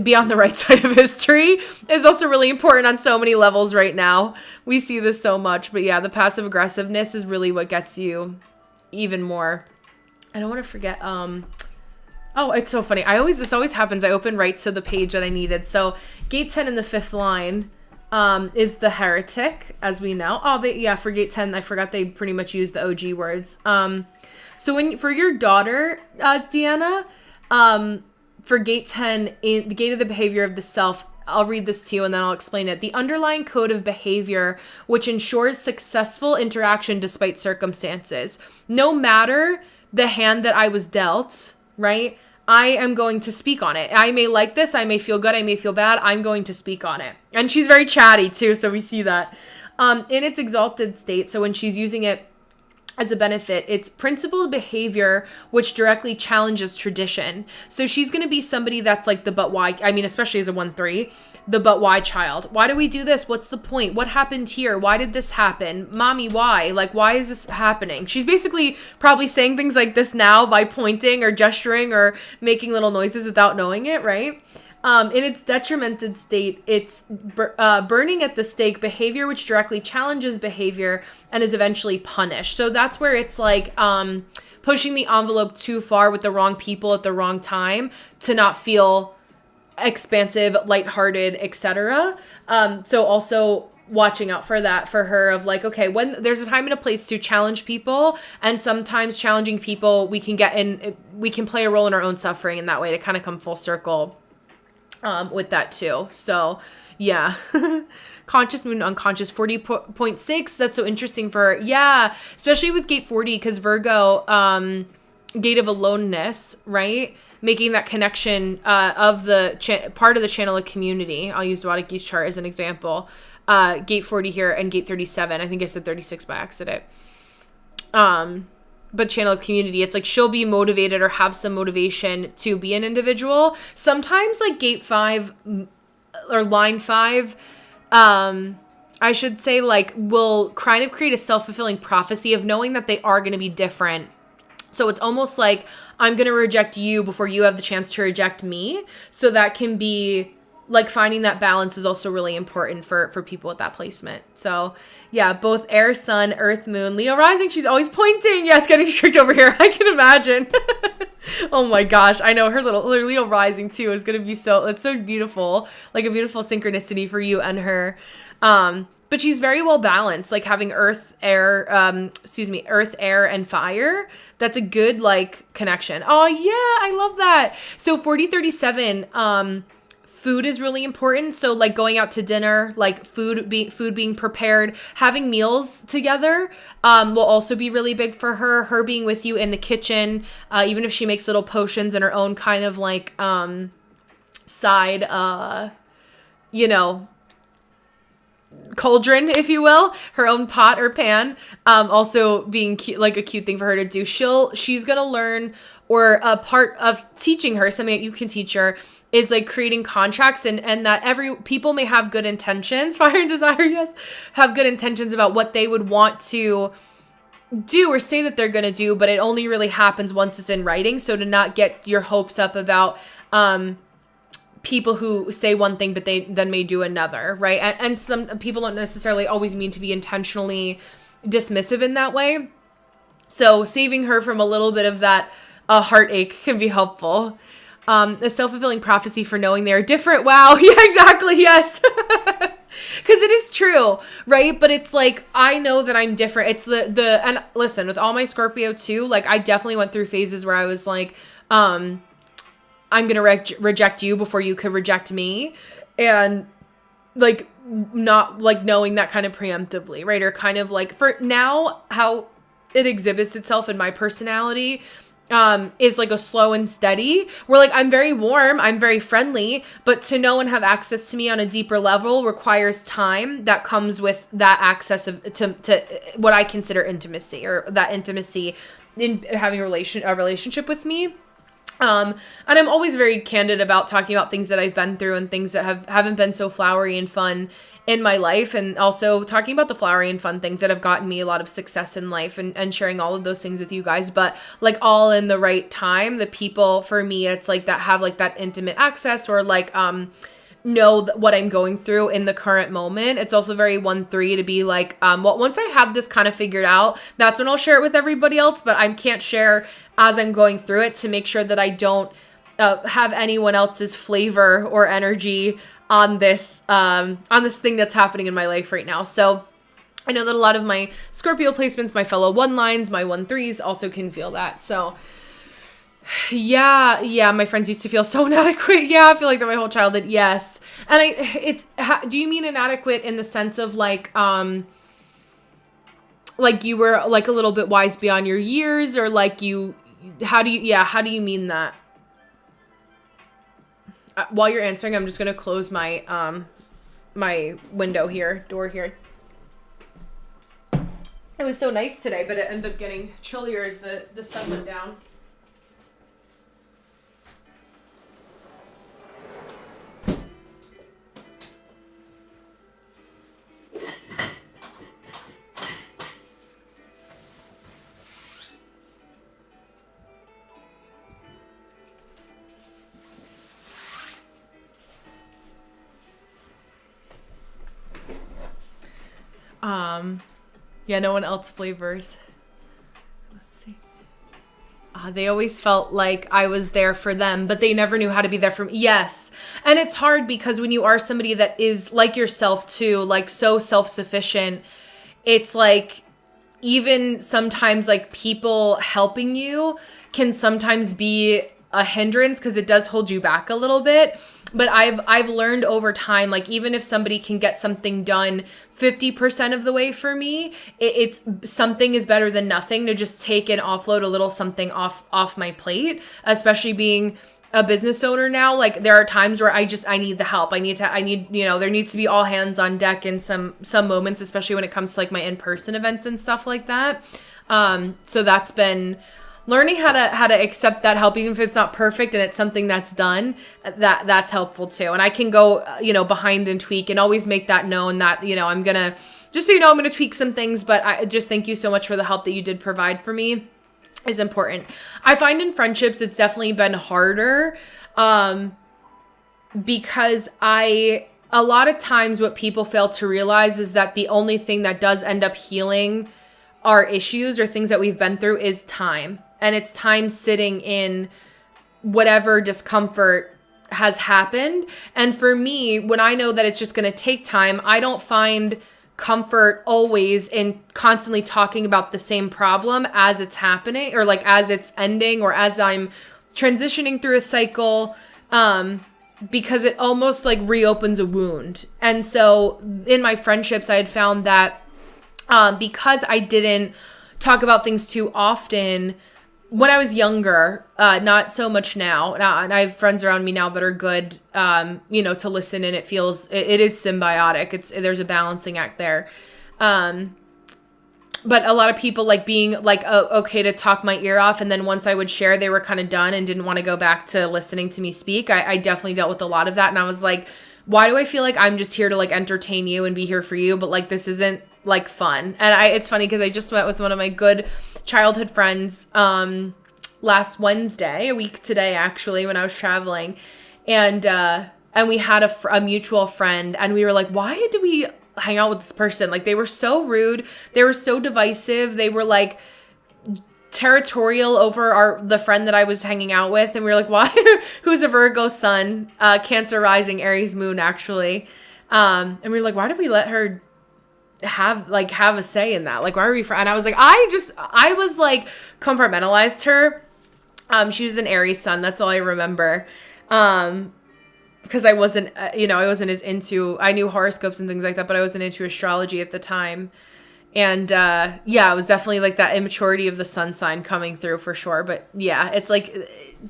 be on the right side of history is also really important on so many levels right now. We see this so much, but yeah, the passive aggressiveness is really what gets you even more. I don't want to forget, oh, it's so funny. This always happens. I open right to the page that I needed. So gate 10 in the 5th line, is the heretic, as we know. Oh, for gate 10, I forgot they pretty much use the OG words. So for your daughter, Deanna, for gate 10, in the gate of the behavior of the self, I'll read this to you and then I'll explain it. The underlying code of behavior, which ensures successful interaction despite circumstances. No matter the hand that I was dealt, right? I am going to speak on it. I may like this. I may feel good. I may feel bad. I'm going to speak on it. And she's very chatty too. So we see that in its exalted state. So when she's using it as a benefit, it's principled behavior, which directly challenges tradition. So she's going to be somebody that's like the but why, I mean, especially as a 1-3, the but why child. Why do we do this? What's the point? What happened here? Why did this happen? Mommy, why? Like, why is this happening? She's basically probably saying things like this now by pointing or gesturing or making little noises without knowing it, right? In its detrimented state, it's burning at the stake behavior, which directly challenges behavior and is eventually punished. So that's where it's like pushing the envelope too far with the wrong people at the wrong time to not feel expansive, lighthearted, etc. So also watching out for that for her of like, okay, when there's a time and a place to challenge people, and sometimes challenging people, we can play a role in our own suffering in that way to kind of come full circle. With that too. So yeah, conscious moon, unconscious 40.6. That's so interesting for her. Yeah. Especially with gate 40, because Virgo, gate of aloneness, right? Making that connection, of the part of the channel of community. I'll use Dwadicki's chart as an example. Gate 40 here and gate 37. I think I said 36 by accident. But channel of community, it's like she'll be motivated or have some motivation to be an individual. Sometimes like gate 5 or line 5, I should say, like, will kind of create a self-fulfilling prophecy of knowing that they are going to be different. So it's almost like I'm going to reject you before you have the chance to reject me. So that can be like finding that balance is also really important for people with that placement. So yeah, both air, sun, earth, moon, Leo rising. She's always pointing. Yeah, it's getting strict over here. I can imagine. Oh my gosh. I know her Leo rising too is going to be it's so beautiful. Like a beautiful synchronicity for you and her. But she's very well balanced, like having earth, air, and fire. That's a good like connection. Oh yeah, I love that. So 4037, food is really important. So like going out to dinner, like food being prepared, having meals together, will also be really big for her. Her being with you in the kitchen, even if she makes little potions in her own kind of like, side, cauldron, if you will, her own pot or pan, also being like a cute thing for her to do. She's gonna learn, or a part of teaching her, something that you can teach her, is like creating contracts, and that people may have good intentions, fire and desire, yes, have good intentions about what they would want to do or say that they're gonna do, but it only really happens once it's in writing. So to not get your hopes up about people who say one thing but they then may do another, right? And some people don't necessarily always mean to be intentionally dismissive in that way. So saving her from a little bit of that heartache can be helpful. A self-fulfilling prophecy for knowing they're different. Wow. Yeah, exactly. Yes. Because it is true, right? But it's like, I know that I'm different. It's and listen, with all my Scorpio too, like I definitely went through phases where I was like, I'm going to reject you before you could reject me. And like, not like knowing that kind of preemptively, right? Or kind of like for now, how it exhibits itself in my personality, is like a slow and steady. Where like, I'm very warm, I'm very friendly, but to know and have access to me on a deeper level requires time that comes with that access to what I consider intimacy, or that intimacy in having a relationship with me. And I'm always very candid about talking about things that I've been through and things that haven't been so flowery and fun in my life, and also talking about the flowery and fun things that have gotten me a lot of success in life, and sharing all of those things with you guys, but like all in the right time. The people for me, it's like that have like that intimate access, or like know what I'm going through in the current moment. It's also very 1-3 to be like, well, once I have this kind of figured out, that's when I'll share it with everybody else, but I can't share as I'm going through it, to make sure that I don't have anyone else's flavor or energy on this thing that's happening in my life right now. So I know that a lot of my Scorpio placements, my fellow 1-lines, my 1-3s also can feel that. So yeah, my friends used to feel so inadequate. Yeah, I feel like that my whole childhood. Yes. And do you mean inadequate in the sense of like you were like a little bit wise beyond your years, or like how do you mean that? While you're answering, I'm just going to close my my door here. It was so nice today, but it ended up getting chillier as the sun went down. Yeah, no one else flavors. Let's see. They always felt like I was there for them, but they never knew how to be there for me. Yes. And it's hard because when you are somebody that is like yourself too, like so self-sufficient, it's like even sometimes like people helping you can sometimes be a hindrance, because it does hold you back a little bit. But I've learned over time, like even if somebody can get something done 50% of the way for me, it's something is better than nothing, to just take and offload a little something off my plate, especially being a business owner now. Like there are times where I need the help. I need, there needs to be all hands on deck in some moments, especially when it comes to like my in-person events and stuff like that. So that's been learning how to accept that help, even if it's not perfect and it's something that's done, that's helpful too. And I can go, behind and tweak, and always make that known that, I'm going to, just so you know, I'm going to tweak some things, but I just thank you so much for the help that you did provide for me is important. I find in friendships, it's definitely been harder, because a lot of times what people fail to realize is that the only thing that does end up healing our issues or things that we've been through is time. And it's time sitting in whatever discomfort has happened. And for me, when I know that it's just going to take time, I don't find comfort always in constantly talking about the same problem as it's happening, or like as it's ending, or as I'm transitioning through a cycle, because it almost like reopens a wound. And so in my friendships, I had found that because I didn't talk about things too often when I was younger, not so much now. And I have friends around me now that are good, to listen, and it is symbiotic. There's a balancing act there. But a lot of people like being like, okay to talk my ear off. And then once I would share, they were kind of done and didn't want to go back to listening to me speak. I definitely dealt with a lot of that. And I was like, why do I feel like I'm just here to like entertain you and be here for you? But like, this isn't like fun. And it's funny because I just met with one of my good childhood friends last Wednesday, a week today actually, when I was traveling, and we had a mutual friend, and we were like, why did we hang out with this person? Like, they were so rude, they were so divisive, they were like territorial over the friend that I was hanging out with, and we were like, why? Who's a Virgo sun, Cancer rising, Aries moon actually, and we were like, why did we let her have a say in that? Like, why are we and I was like, I was like compartmentalized her. She was an Aries sun, that's all I remember, because I wasn't as into, I knew horoscopes and things like that, but I wasn't into astrology at the time. And it was definitely like that immaturity of the sun sign coming through for sure. But yeah, it's like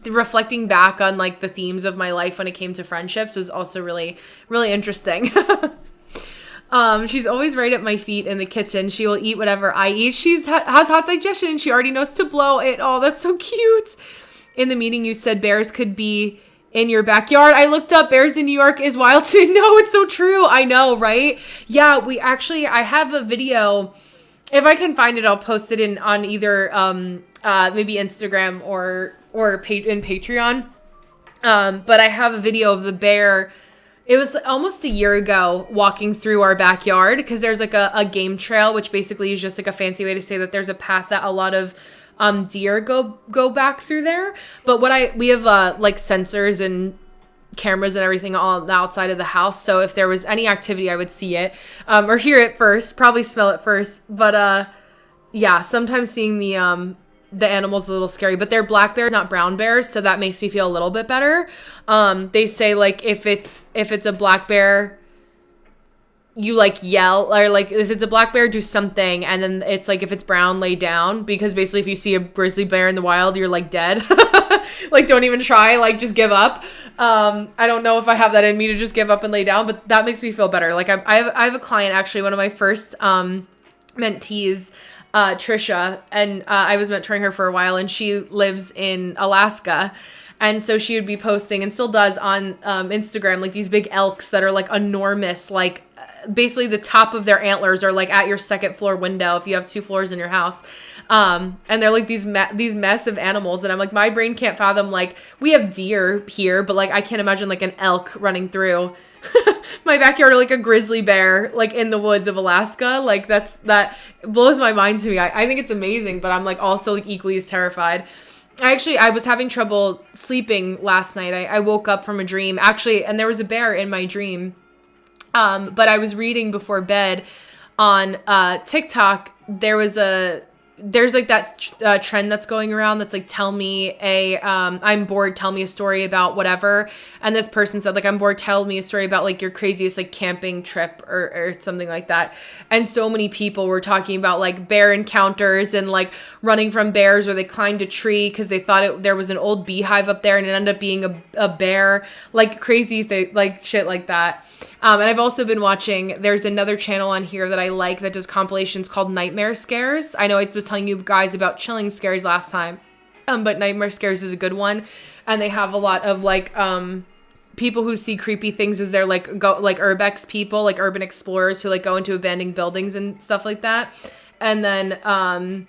reflecting back on like the themes of my life when it came to friendships was also really, really interesting. She's always right at my feet in the kitchen. She will eat whatever I eat. Has hot digestion, and she already knows to blow it. Oh, that's so cute. in the meeting you said bears could be in your backyard. I looked up bears in New York is wild too. No, it's so true. I know, right? Yeah, I have a video. If I can find it, I'll post it on either maybe Instagram or in Patreon. But I have a video of the bear. It was almost a year ago walking through our backyard because there's like a game trail, which basically is just like a fancy way to say that there's a path that a lot of deer go back through there. But we have like sensors and cameras and everything on the outside of the house. So if there was any activity, I would see it or hear it first, probably smell it first. But yeah, sometimes seeing the animal's a little scary, but they're black bears, not brown bears. So that makes me feel a little bit better. They say like if it's a black bear, you like yell, or like if it's a black bear, do something. And then it's like, if it's brown, lay down, because basically if you see a grizzly bear in the wild, you're like dead. Like, don't even try, like just give up. I don't know if I have that in me to just give up and lay down, but that makes me feel better. Like I have a client, actually, one of my first mentees, Trisha, and I was mentoring her for a while, and she lives in Alaska. And so she would be posting, and still does, on Instagram, like these big elks that are like enormous, like basically the top of their antlers are like at your second floor window if you have 2 floors in your house. And they're like these massive animals, and I'm like, my brain can't fathom, like, we have deer here, but like I can't imagine like an elk running through my backyard, or like a grizzly bear like in the woods of Alaska. Like that blows my mind to me. I think it's amazing, but I'm like also like equally as terrified. I was having trouble sleeping last night. I woke up from a dream, actually, and there was a bear in my dream. But I was reading before bed on TikTok. There's like that trend that's going around that's like, I'm bored, tell me a story about whatever. And this person said, like, I'm bored, tell me a story about like your craziest like camping trip or something like that. And so many people were talking about like bear encounters and like running from bears, or they climbed a tree because they thought there was an old beehive up there and it ended up being a bear, like crazy like shit like that. And I've also been watching, there's another channel on here that I like that does compilations called Nightmare Scares. I know I was telling you guys about Chilling Scares last time, but Nightmare Scares is a good one. And they have a lot of like people who see creepy things as they're like urbex people, like urban explorers who like go into abandoned buildings and stuff like that. And then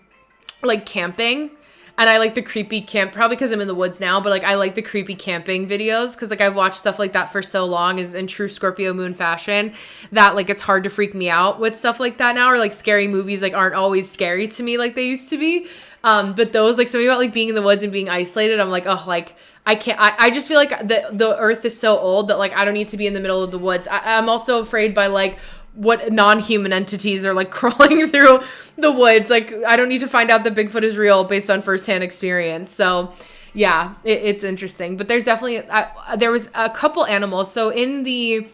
like camping. And I like the creepy camp, probably because I'm in the woods now, but like I like the creepy camping videos because like I've watched stuff like that for so long, is in true Scorpio moon fashion, that like it's hard to freak me out with stuff like that now, or like scary movies like aren't always scary to me like they used to be. But those, like, something about like being in the woods and being isolated, I'm like, oh, like I can't, I just feel like the earth is so old that like I don't need to be in the middle of the woods. I'm also afraid by like what non-human entities are like crawling through the woods. Like, I don't need to find out that Bigfoot is real based on firsthand experience. So yeah, it's interesting. But there's definitely, there was a couple animals. So in the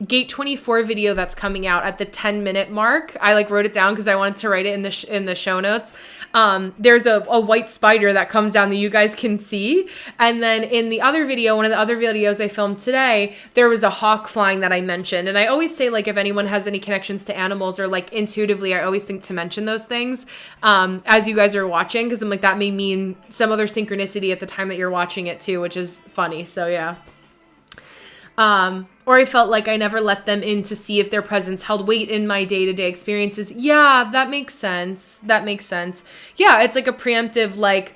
Gate 24 video that's coming out at the 10-minute mark, I like wrote it down because I wanted to write it in the show notes. There's a white spider that comes down that you guys can see. And then in the other video, one of the other videos I filmed today, there was a hawk flying that I mentioned. And I always say, like, if anyone has any connections to animals, or like intuitively, I always think to mention those things as you guys are watching, because I'm like, that may mean some other synchronicity at the time that you're watching it too, which is funny. So yeah. Or I felt like I never let them in to see if their presence held weight in my day-to-day experiences. Yeah, that makes sense. That makes sense. Yeah, it's like a preemptive, like,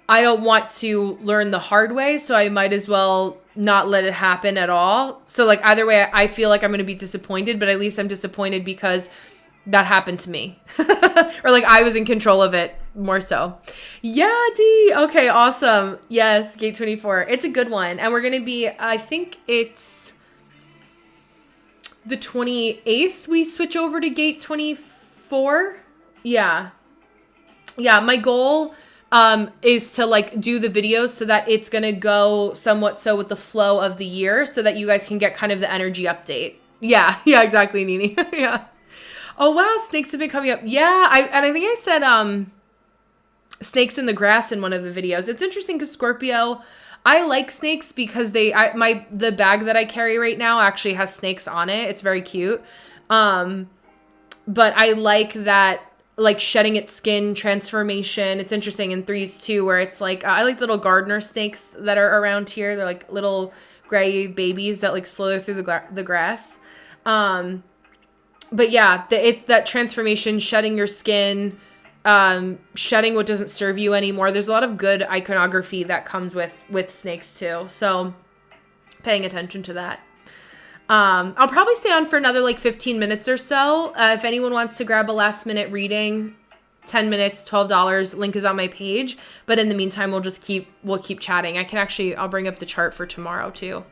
I don't want to learn the hard way, so I might as well not let it happen at all. So like either way, I feel like I'm going to be disappointed, but at least I'm disappointed because that happened to me. Or like I was in control of it more so. Yeah, D. Okay, awesome. Yes, Gate 24. It's a good one. And we're going to be, I think it's the 28th we switch over to Gate 24. Yeah. Yeah, my goal is to like do the videos so that it's going to go somewhat so with the flow of the year, so that you guys can get kind of the energy update. Yeah, exactly, Nini. Yeah. Oh, wow, snakes have been coming up. Yeah, I think I said snakes in the grass in one of the videos. It's interesting because Scorpio, I like snakes because the bag that I carry right now actually has snakes on it. It's very cute. But I like that like shedding its skin transformation. It's interesting in threes too, where it's like, I like little gardener snakes that are around here. They're like little gray babies that like slither through the grass. But yeah, that transformation, shedding your skin, shedding what doesn't serve you anymore. There's a lot of good iconography that comes with snakes too. So paying attention to that. I'll probably stay on for another like 15 minutes or so. If anyone wants to grab a last minute reading, 10 minutes, $12, link is on my page. But in the meantime, we'll keep chatting. I'll bring up the chart for tomorrow too.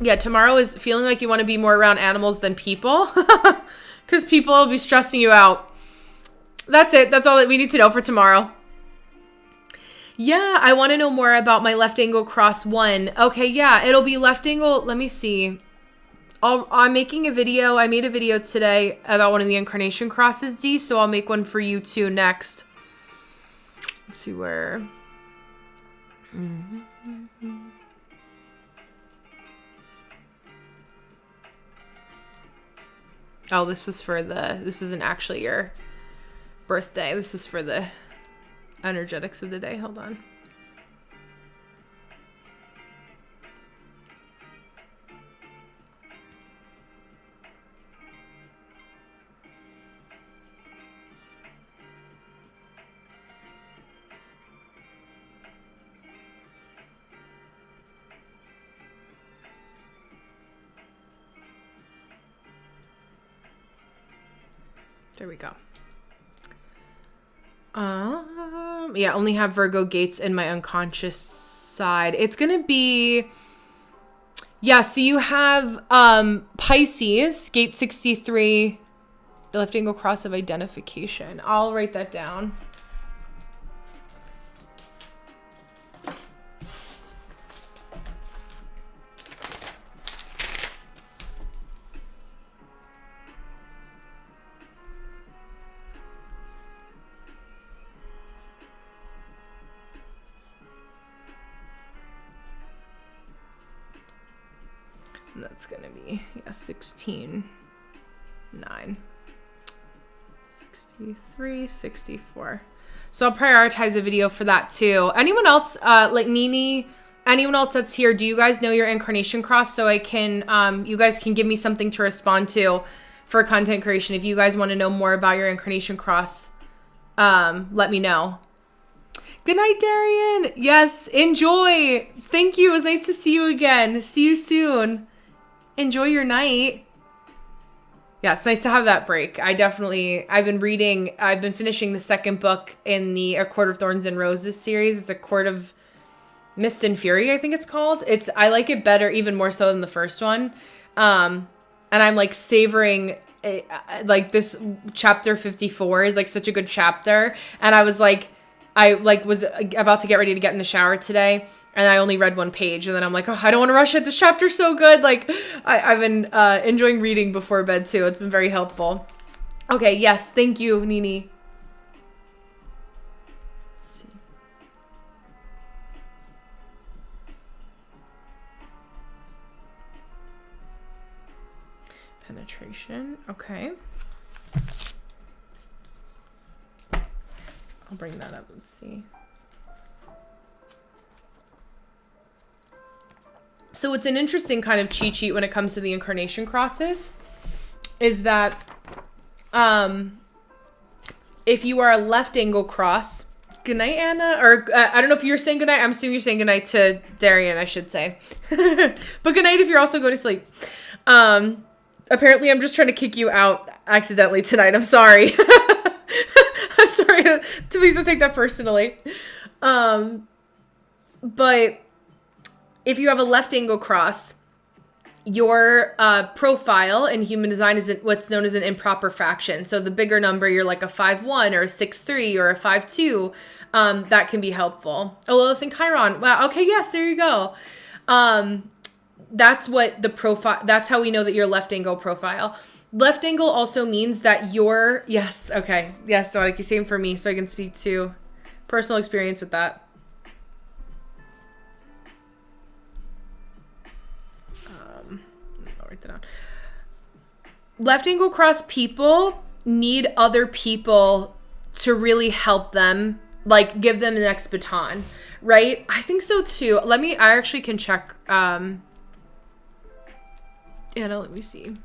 Yeah, tomorrow is feeling like you want to be more around animals than people. Because people will be stressing you out. That's it. That's all that we need to know for tomorrow. Yeah, I want to know more about my left angle cross 1. Okay, yeah, it'll be left angle. Let me see. I'm making a video. I made a video today about one of the incarnation crosses, D, so I'll make one for you too next. Let's see where. Oh, this isn't actually your birthday. This is for the energetics of the day. Hold on. There we go. Yeah, only have Virgo gates in my unconscious side. It's going to be, yeah, so you have Pisces, gate 63, the left angle cross of identification. I'll write that down. That's going to be, yeah, 16, 9, 63, 64. So I'll prioritize a video for that too. Anyone else, like Nini, anyone else that's here, do you guys know your incarnation cross? So I can, you guys can give me something to respond to for content creation. If you guys want to know more about your incarnation cross, let me know. Good night, Darian. Yes, enjoy. Thank you. It was nice to see you again. See you soon. Enjoy your night. Yeah, it's nice to have that break. I've been finishing the second book in the A Court of Thorns and Roses series. It's A Court of Mist and Fury, I think it's called. I like it better, even more so than the first one. And I'm like savoring it, like this chapter 54 is like such a good chapter. And I was like, was about to get ready to get in the shower today. And I only read one page, and then I'm like, oh, I don't want to rush it. This chapter's so good. Like, I've been enjoying reading before bed, too. It's been very helpful. Okay, yes. Thank you, Nini. Let's see. Penetration. Okay. I'll bring that up. Let's see. So it's an interesting kind of cheat sheet when it comes to the incarnation crosses, is that if you are a left angle cross, good night, Anna, or I don't know if you're saying good night. I'm assuming you're saying good night to Darian, I should say. But good night if you're also going to sleep. Apparently I'm just trying to kick you out accidentally tonight. I'm sorry. I'm sorry. Please don't take that personally. But if you have a left angle cross, your profile in human design is what's known as an improper fraction. So the bigger number, you're like a 5-1 or a 6-3 or a 5-2. That can be helpful. Oh, Lilith and Chiron. Wow. Okay. Yes. There you go. That's what the profile. That's how we know that you're left angle profile. Left angle also means that you're. Yes. Okay. Yes. Dodik, same for me. So I can speak to personal experience with that. that down. Left angle cross people need other people to really help them, like give them the next baton, right? I think so too. I actually can check. Anna, let me see.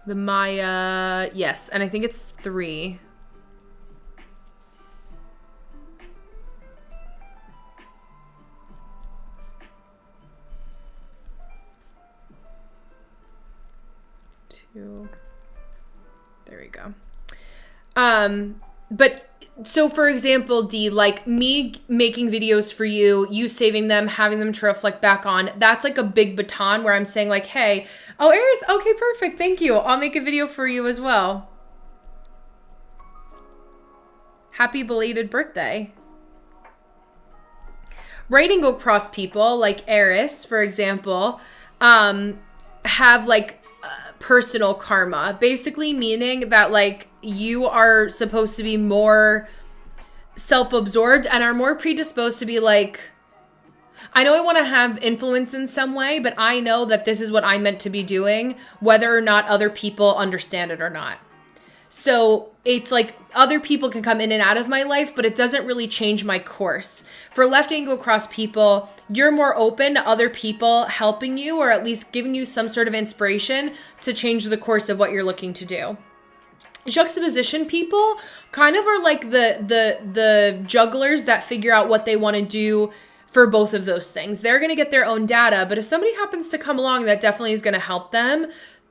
The Maya, yes, and I think it's 3. There we go. But so for example, D, like me making videos for you, you saving them, having them to reflect back on, that's like a big baton where I'm saying like, hey, oh, Aries, okay, perfect, thank you. I'll make a video for you as well. Happy belated birthday. Right angle cross people, like Aries, for example, have like personal karma, basically meaning that like you are supposed to be more self-absorbed and are more predisposed to be like, I know I want to have influence in some way, but I know that this is what I'm meant to be doing, whether or not other people understand it or not. So it's like other people can come in and out of my life, but it doesn't really change my course. For left angle cross people, you're more open to other people helping you or at least giving you some sort of inspiration to change the course of what you're looking to do. Juxtaposition people kind of are like the jugglers that figure out what they want to do for both of those things. They're going to get their own data, but if somebody happens to come along that definitely is going to help them,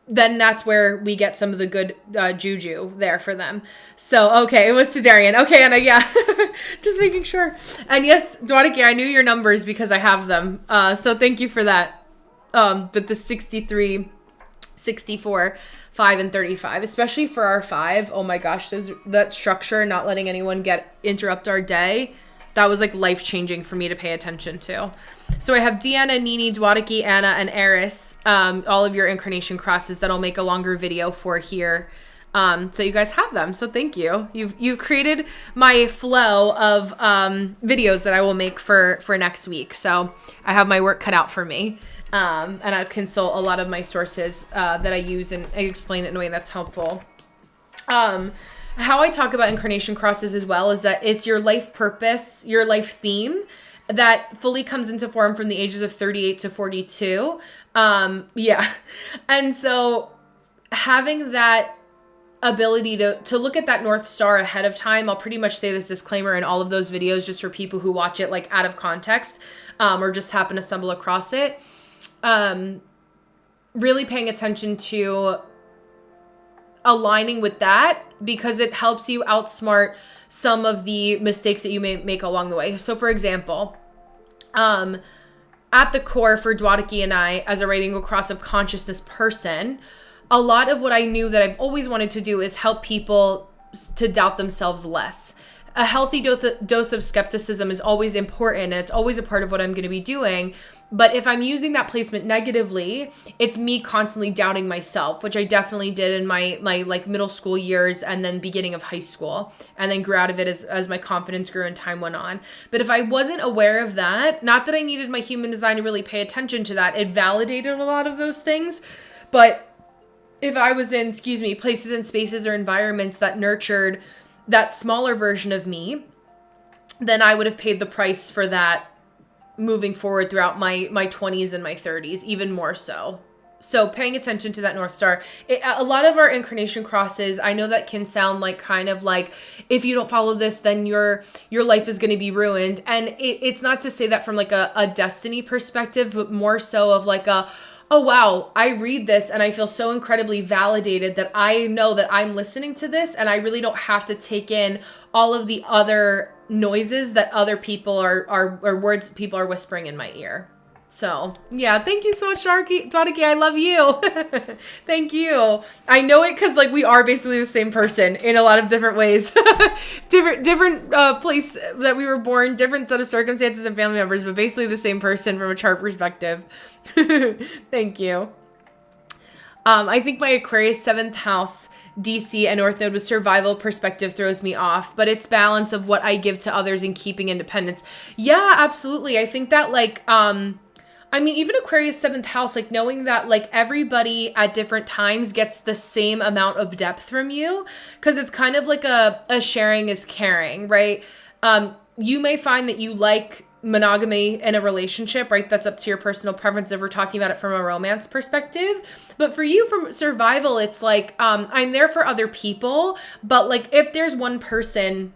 then that's where we get some of the good juju there for them. So, okay, it was to Darian. Okay, Anna, yeah. Just making sure. And yes, Dwadiki, I knew your numbers because I have them. So thank you for that. But the 63, 64, 5, and 35, especially for our 5, oh my gosh, that structure, not letting anyone interrupt our day, that was like life-changing for me to pay attention to. So I have Deanna, Nini, Dwadiki, Anna, and Eris, all of your incarnation crosses that I'll make a longer video for here. So you guys have them. So thank you. You've created my flow of videos that I will make for next week. So I have my work cut out for me. And I consult a lot of my sources that I use and I explain it in a way that's helpful. How I talk about incarnation crosses as well is that it's your life purpose, your life theme that fully comes into form from the ages of 38 to 42. Yeah. And so having that ability to look at that North Star ahead of time, I'll pretty much say this disclaimer in all of those videos just for people who watch it like out of context or just happen to stumble across it. Really paying attention to aligning with that because it helps you outsmart some of the mistakes that you may make along the way. So for example, at the core for Dwadiki and I, as a right angle cross of consciousness person, a lot of what I knew that I've always wanted to do is help people to doubt themselves less. A healthy dose of skepticism is always important and it's always a part of what I'm going to be doing. But if I'm using that placement negatively, it's me constantly doubting myself, which I definitely did in my like middle school years and then beginning of high school, and then grew out of it as my confidence grew and time went on. But if I wasn't aware of that, not that I needed my human design to really pay attention to that, it validated a lot of those things. But if I was in, places and spaces or environments that nurtured that smaller version of me, then I would have paid the price for that moving forward throughout my 20s and my 30s, even more so. So paying attention to that North Star. A lot of our incarnation crosses, I know that can sound like kind of like, if you don't follow this, then your life is going to be ruined. And it's not to say that from like a destiny perspective, but more so of like oh wow, I read this and I feel so incredibly validated that I know that I'm listening to this and I really don't have to take in all of the other noises that other people or words people are whispering in my ear. So yeah, thank you so much, Dwadiki. I love you. Thank you. I know it because like we are basically the same person in a lot of different ways. different place that we were born, different set of circumstances and family members, but basically the same person from a chart perspective. Thank you. I think my Aquarius 7th house DC and North Node with survival perspective throws me off, but it's balance of what I give to others and keeping independence. Yeah, absolutely. I think that like, I mean, even Aquarius 7th house, like knowing that like everybody at different times gets the same amount of depth from you, because it's kind of like a sharing is caring, right? You may find that you like monogamy in a relationship, right? That's up to your personal preference if we're talking about it from a romance perspective. But for you, from survival, it's like, I'm there for other people, but like if there's one person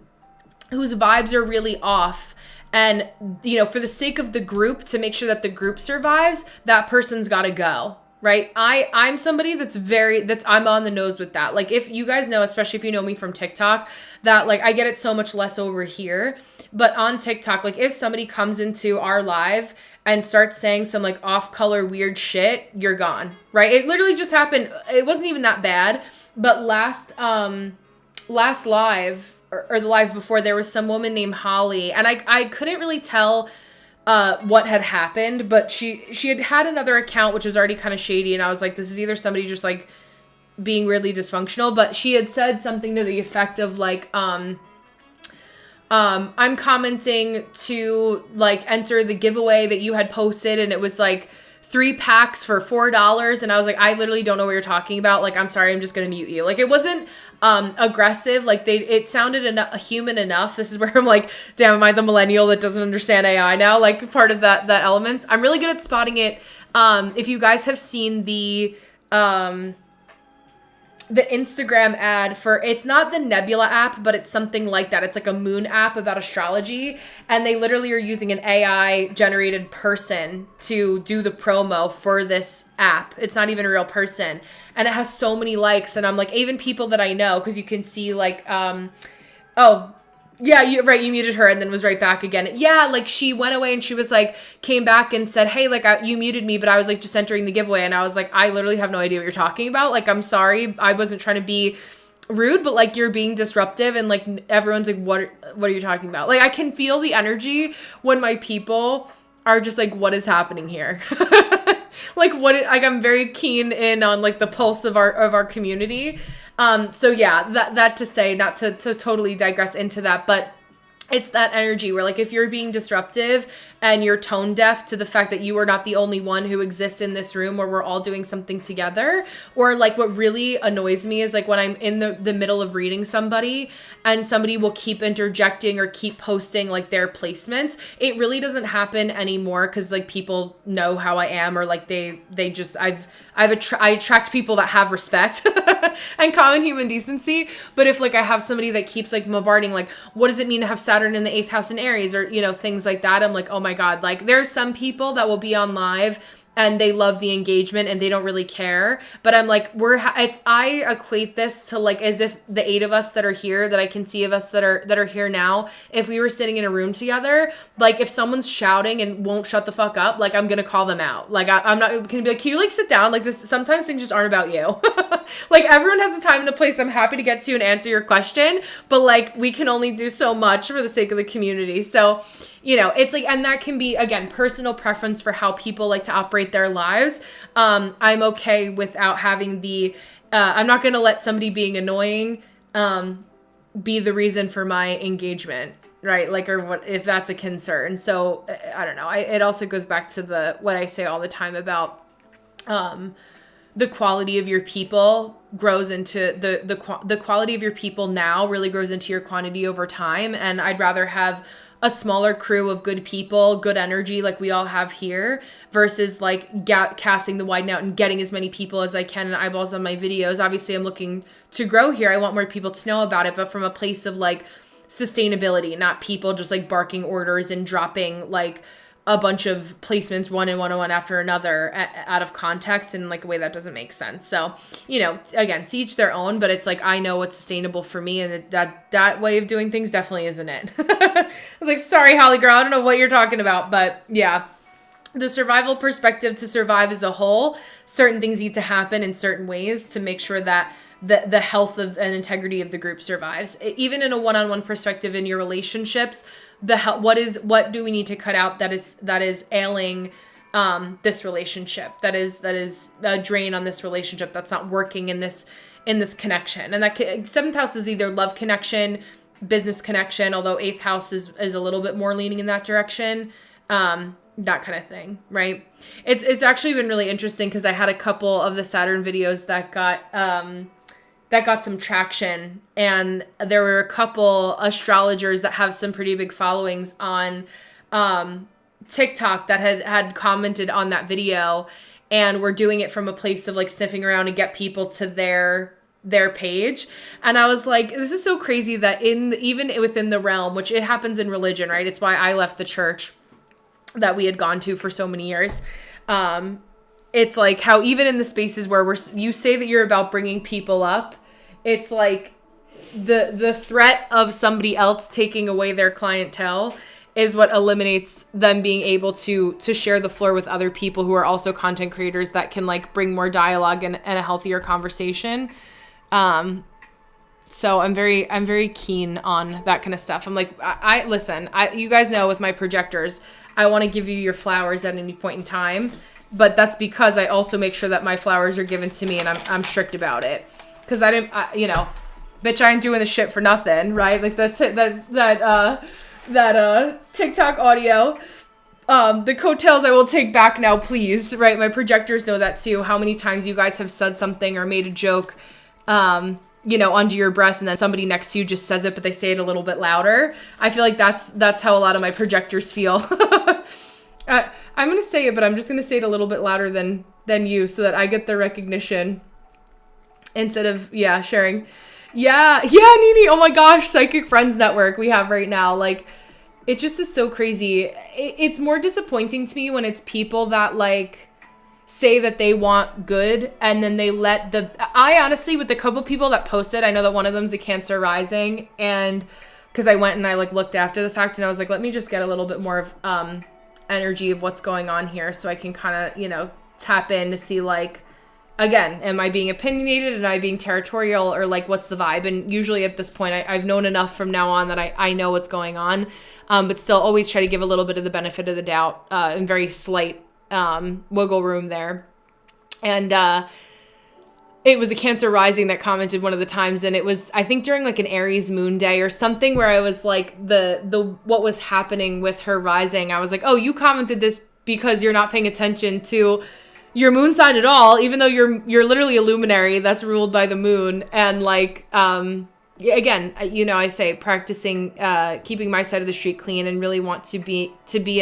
whose vibes are really off, and, you know, for the sake of the group, to make sure that the group survives, that person's got to go, right? I'm somebody I'm on the nose with that. Like, if you guys know, especially if you know me from TikTok, that like I get it so much less over here. But on TikTok, like if somebody comes into our live and starts saying some like off color weird shit, you're gone, right? It literally just happened. It wasn't even that bad. But last live, or the live before, there was some woman named Holly, and I couldn't really tell what had happened, but she had another account which was already kind of shady, and I was like, this is either somebody just like being weirdly dysfunctional, but she had said something to the effect of like, I'm commenting to like enter the giveaway that you had posted, and it was like 3 packs for $4, and I was like, I literally don't know what you're talking about. Like, I'm sorry, I'm just gonna mute you. Like, it wasn't aggressive. Like, it sounded human enough. This is where I'm like, damn, am I the millennial that doesn't understand AI now? Like, part of that elements. I'm really good at spotting it. If you guys have seen the Instagram ad for, it's not the Nebula app, but it's something like that. It's like a moon app about astrology, and they literally are using an AI generated person to do the promo for this app. It's not even a real person, and it has so many likes, and I'm like, even people that I know, because you can see like, oh, yeah, you muted her and then was right back again. Yeah, like she went away and she was like, came back and said, hey, like you muted me, but I was like just entering the giveaway. And I was like, I literally have no idea what you're talking about. Like, I'm sorry. I wasn't trying to be rude, but like you're being disruptive, and like everyone's like, what are you talking about? Like, I can feel the energy when my people are just like, what is happening here? Like I'm very keen in on like the pulse of our community. So yeah, that to say, not to totally digress into that, but it's that energy where like if you're being disruptive and you're tone deaf to the fact that you are not the only one who exists in this room where we're all doing something together, or like what really annoys me is like when I'm in the middle of reading somebody and somebody will keep interjecting or keep posting like their placements. It really doesn't happen anymore because like people know how I am, or like they just I attract people that have respect and common human decency. But if like I have somebody that keeps like bombarding, like, what does it mean to have Saturn in the 8th house in Aries, or, you know, things like that, I'm like, oh my God, like there's some people that will be on live and they love the engagement and they don't really care. But I'm like, I equate this to like as if the 8 of us that are here, that I can see of us that are here now, if we were sitting in a room together, like if someone's shouting and won't shut the fuck up, like I'm gonna call them out. Like I'm not gonna be like, can you like sit down? Like this, sometimes things just aren't about you. Like everyone has a time and a place I'm happy to get to and answer your question, but like we can only do so much for the sake of the community. So, you know, it's like, and that can be, again, personal preference for how people like to operate their lives. I'm okay without having I'm not going to let somebody being annoying be the reason for my engagement, right? Like, or what, if that's a concern. So I don't know. It also goes back to what I say all the time about the quality of your people grows into the quality of your people now really grows into your quantity over time. And I'd rather have a smaller crew of good people, good energy like we all have here, versus like casting the wide net and getting as many people as I can and eyeballs on my videos. Obviously, I'm looking to grow here. I want more people to know about it, but from a place of like sustainability, not people just like barking orders and dropping like a bunch of placements one after another out of context in like a way that doesn't make sense. So, you know, again, to each their own, but it's like, I know what's sustainable for me, and that way of doing things definitely isn't it. I was like, sorry, Holly girl, I don't know what you're talking about, but yeah, the survival perspective, to survive as a whole, certain things need to happen in certain ways to make sure that the health of and integrity of the group survives. Even in a one-on-one perspective in your relationships, what do we need to cut out that is ailing this relationship, that is a drain on this relationship, that's not working in this in this connection. And that seventh house is either love connection, business connection, although eighth house is a little bit more leaning in that direction. That kind of thing, right? It's actually been really interesting because I had a couple of the Saturn videos that got some traction, and there were a couple astrologers that have some pretty big followings on TikTok that had commented on that video, and were doing it from a place of like sniffing around to get people to their page. And I was like, this is so crazy that even within the realm, which it happens in religion, right? It's why I left the church that we had gone to for so many years. It's like how even in the spaces where you say that you're about bringing people up, it's like the threat of somebody else taking away their clientele is what eliminates them being able to share the floor with other people who are also content creators that can like bring more dialogue and a healthier conversation. So I'm very keen on that kind of stuff. I'm like, listen, you guys know with my projectors, I want to give you your flowers at any point in time, but that's because I also make sure that my flowers are given to me, and I'm strict about it. Cause bitch, I ain't doing the shit for nothing, right? Like that TikTok audio, the coattails I will take back now, please, right? My projectors know that too. How many times you guys have said something or made a joke, under your breath, and then somebody next to you just says it, but they say it a little bit louder. I feel like that's how a lot of my projectors feel. I'm going to say it, but I'm just going to say it a little bit louder than you so that I get the recognition instead of, sharing. Yeah, Nini. Oh my gosh, Psychic Friends Network we have right now. Like, it just is so crazy. It's more disappointing to me when it's people that like say that they want good, and then they let I honestly, with the couple people that posted, I know that one of them's a Cancer rising, and because I went and I like looked after the fact, and I was like, let me just get a little bit more of energy of what's going on here so I can kind of, tap in to see like, again, am I being opinionated? Am I being territorial? Or like, what's the vibe? And usually at this point, I've known enough from now on that I know what's going on, but still always try to give a little bit of the benefit of the doubt and very slight wiggle room there. And it was a Cancer rising that commented one of the times, and it was, I think, during like an Aries moon day or something, where I was like, the what was happening with her rising, I was like, oh, you commented this because you're not paying attention to your moon sign at all, even though you're literally a luminary that's ruled by the moon. And like again, I say practicing keeping my side of the street clean, and really want to be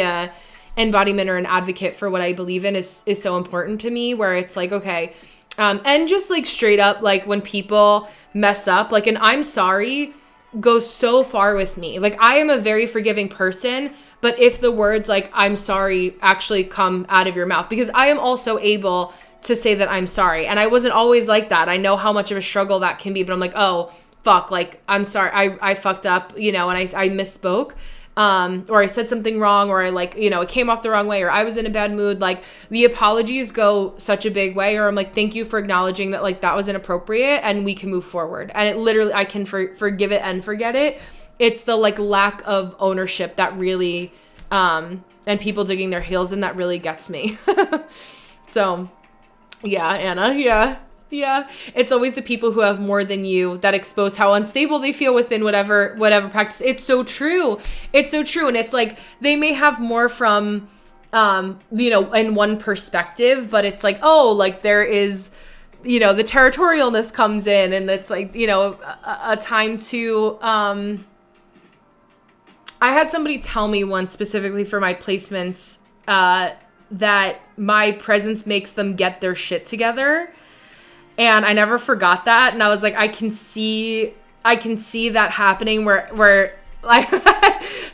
a embodiment or an advocate for what I believe in is so important to me, where it's like, okay, and just like straight up, like when people mess up, like an I'm sorry goes so far with me. Like I am a very forgiving person, but if the words like I'm sorry actually come out of your mouth, because I am also able to say that I'm sorry, and I wasn't always like that. I know how much of a struggle that can be, but I'm like, oh fuck, like I'm sorry, I fucked up, and I misspoke. Or I said something wrong, or I like, it came off the wrong way, or I was in a bad mood. Like the apologies go such a big way, or I'm like, thank you for acknowledging that like that was inappropriate and we can move forward. And it literally, I can forgive it and forget it. It's the like lack of ownership that really, and people digging their heels in, that really gets me. So yeah, Anna. Yeah. It's always the people who have more than you that expose how unstable they feel within whatever practice. It's so true. And it's like, they may have more from, in one perspective, but it's like, oh, like there is, the territorialness comes in, and it's like, a time to, I had somebody tell me once specifically for my placements, that my presence makes them get their shit together. And I never forgot that. And I was like, I can see that happening where I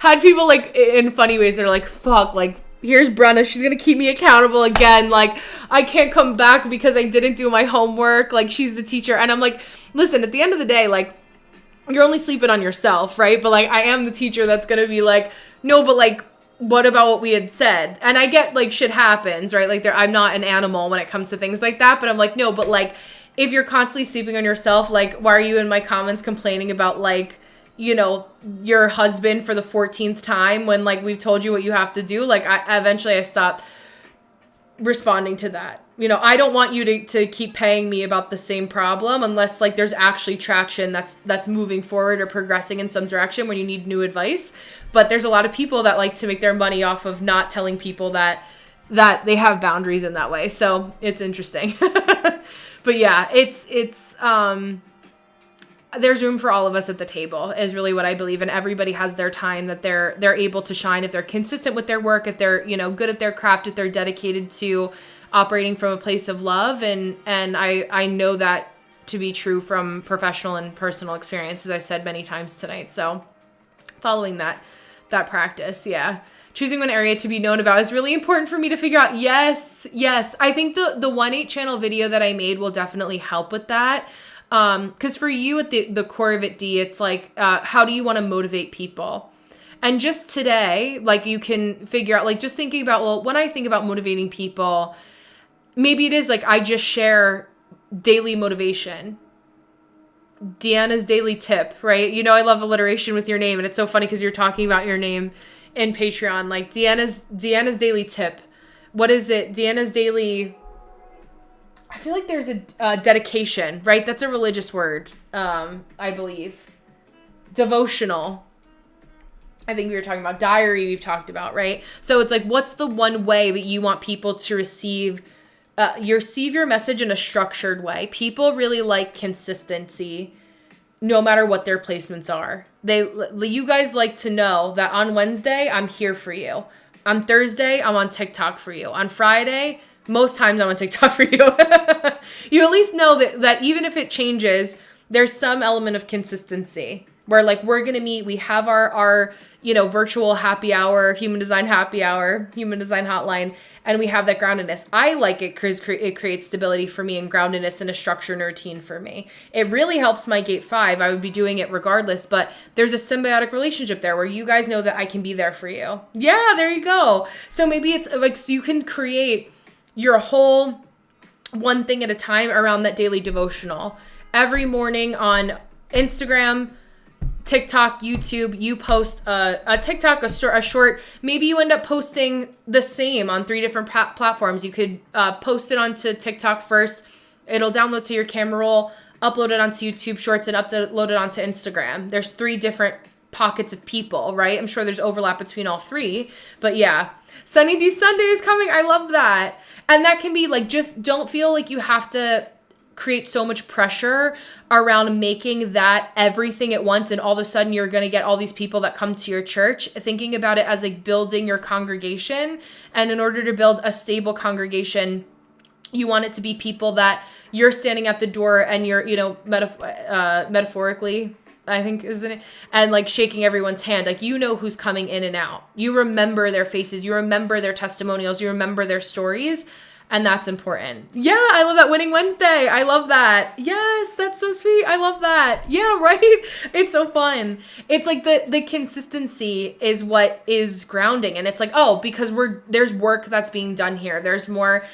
had people like in funny ways that are like, fuck, like here's Brenna. She's going to keep me accountable again. Like I can't come back because I didn't do my homework. Like she's the teacher. And I'm like, listen, at the end of the day, like you're only sleeping on yourself, right? But like, I am the teacher that's going to be like, no, but like, what about what we had said? And I get like shit happens, right? Like I'm not an animal when it comes to things like that, but I'm like, no, but like if you're constantly sleeping on yourself, like why are you in my comments complaining about like, your husband for the 14th time when like we've told you what you have to do? Like eventually I stopped responding to that. I don't want you to keep paying me about the same problem unless like there's actually traction that's moving forward or progressing in some direction when you need new advice. But there's a lot of people that like to make their money off of not telling people that they have boundaries in that way. So it's interesting. But yeah, it's there's room for all of us at the table is really what I believe. And everybody has their time that they're able to shine if they're consistent with their work, if they're, good at their craft, if they're dedicated to operating from a place of love. And I know that to be true from professional and personal experience, as I said many times tonight. So following that practice. Yeah. Choosing one area to be known about is really important for me to figure out. Yes. I think the 1-8 channel video that I made will definitely help with that. Cause for you at the core of it, D, it's like, how do you want to motivate people? And just today, like you can figure out, like just thinking about, well, when I think about motivating people, maybe it is like, I just share daily motivation. Deanna's daily tip, right? I love alliteration with your name. And it's so funny because you're talking about your name in Patreon, like Deanna's daily tip. What is it? Deanna's daily, I feel like there's a dedication, right? That's a religious word, I believe. Devotional. I think we were talking about diary we've talked about, right? So it's like, what's the one way that you want people to receive your message in a structured way? People really like consistency, no matter what their placements are. You guys like to know that on Wednesday, I'm here for you. On Thursday, I'm on TikTok for you. On Friday, most times I'm on TikTok for you. You at least know that even if it changes, there's some element of consistency where like we're going to meet, we have our virtual happy hour, human design hotline, and we have that groundedness. I like it because it creates stability for me and groundedness and a structure and a routine for me. It really helps my gate 5. I would be doing it regardless, but there's a symbiotic relationship there where you guys know that I can be there for you. Yeah, there you go. So maybe it's like, so you can create your whole one thing at a time around that daily devotional. Every morning on Instagram, TikTok, YouTube, you post a TikTok, a short, maybe you end up posting the same on 3 different platforms. You could post it onto TikTok first. It'll download to your camera roll, upload it onto YouTube Shorts, and upload it onto Instagram. There's 3 different pockets of people, right? I'm sure there's overlap between all 3, but yeah. Sunny D Sunday is coming. I love that. And that can be like, just don't feel like you have to create so much pressure around making that everything at once and all of a sudden you're going to get all these people that come to your church. Thinking about it as like building your congregation, and in order to build a stable congregation, you want it to be people that you're standing at the door and you're metaphorically, I think, isn't it? And like shaking everyone's hand, like who's coming in and out. You remember their faces, you remember their testimonials, you remember their stories. And that's important. Yeah, I love that. Winning Wednesday. I love that. Yes, that's so sweet. I love that. Yeah, right? It's so fun. It's like the consistency is what is grounding. And it's like, oh, because there's work that's being done here. There's more.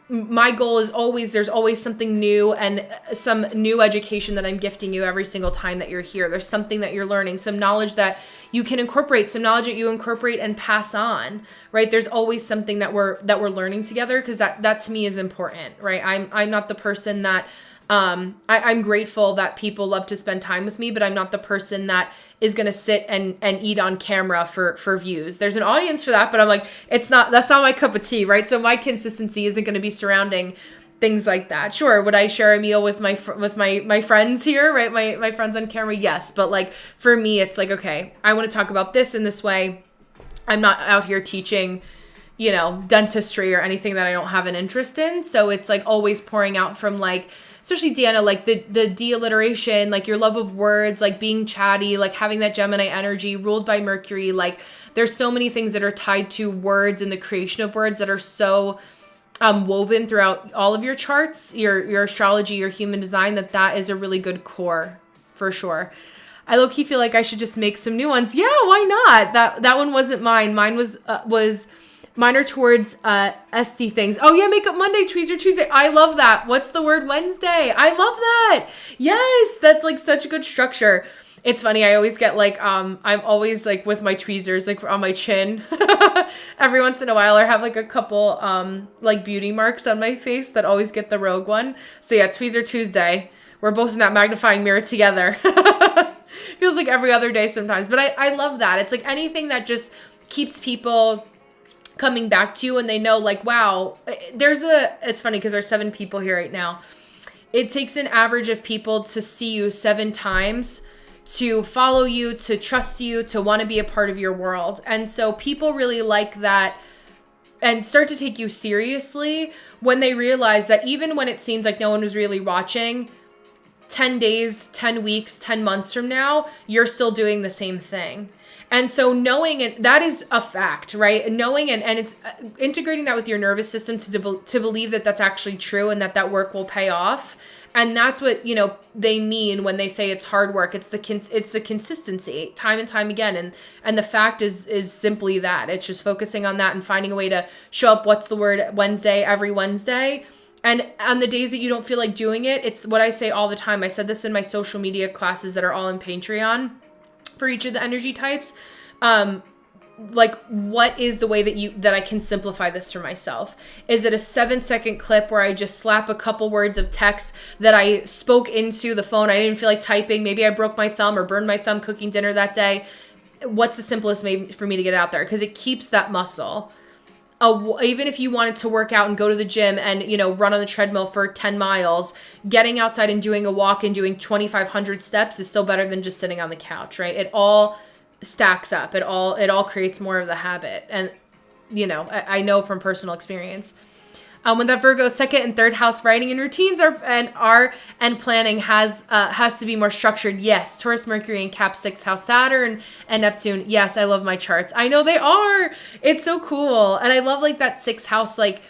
My goal is always, there's always something new and some new education that I'm gifting you every single time that you're here. There's something that you're learning, some knowledge that you can incorporate, some knowledge that you incorporate and pass on, right? There's always something that we're learning together, because that to me is important, right? I'm not the person that, I'm grateful that people love to spend time with me, but I'm not the person that is going to sit and eat on camera for views. There's an audience for that, but I'm like, that's not my cup of tea, right? So my consistency isn't going to be surrounding things like that. Sure, would I share a meal with my friends here, right? My friends on camera? Yes. But like for me, it's like, okay, I want to talk about this in this way. I'm not out here teaching, dentistry or anything that I don't have an interest in. So it's like always pouring out from like, especially Deanna, like the de-alliteration, like your love of words, like being chatty, like having that Gemini energy, ruled by Mercury. Like there's so many things that are tied to words and the creation of words that are so woven throughout all of your charts, your astrology, your human design, that is a really good core for sure. I low-key feel like I should just make some new ones. Yeah, why not? That one wasn't mine. Mine was mine are towards SD things. Oh yeah, Makeup Monday, Tweezer Tuesday. I love that. What's the word Wednesday? I love that. Yes, that's like such a good structure. It's funny. I always get like, I'm always like with my tweezers, like on my chin every once in a while, I have like a couple like beauty marks on my face that always get the rogue one. So yeah, Tweezer Tuesday. We're both in that magnifying mirror together. Feels like every other day sometimes. But I love that. It's like anything that just keeps people coming back to you and they know like, wow, it's funny because there's 7 people here right now. It takes an average of people to see you 7 times to follow you, to trust you, to want to be a part of your world. And so people really like that and start to take you seriously when they realize that even when it seems like no one was really watching, 10 days, 10 weeks, 10 months from now, you're still doing the same thing. And so knowing it, that is a fact, right? Knowing and it's integrating that with your nervous system to believe that that's actually true and that work will pay off. And that's what, they mean when they say it's hard work. It's the consistency time and time again. And the fact is simply that. It's just focusing on that and finding a way to show up, Wednesday, every Wednesday. And on the days that you don't feel like doing it, it's what I say all the time. I said this in my social media classes that are all in Patreon for each of the energy types. Like, what is the way that I can simplify this for myself? Is it a 7-second clip where I just slap a couple words of text that I spoke into the phone? I didn't feel like typing. Maybe I broke my thumb or burned my thumb cooking dinner that day. What's the simplest way for me to get out there? Because it keeps that muscle. Even if you wanted to work out and go to the gym and, run on the treadmill for 10 miles, getting outside and doing a walk and doing 2,500 steps is still better than just sitting on the couch, right? It all stacks up. It all creates more of the habit. And, I know from personal experience. When that Virgo 2nd and 3rd house writing and routines and planning has to be more structured. Yes. Taurus, Mercury, and Cap 6th house, Saturn and Neptune. Yes. I love my charts. I know they are. It's so cool. And I love like that 6th house, like,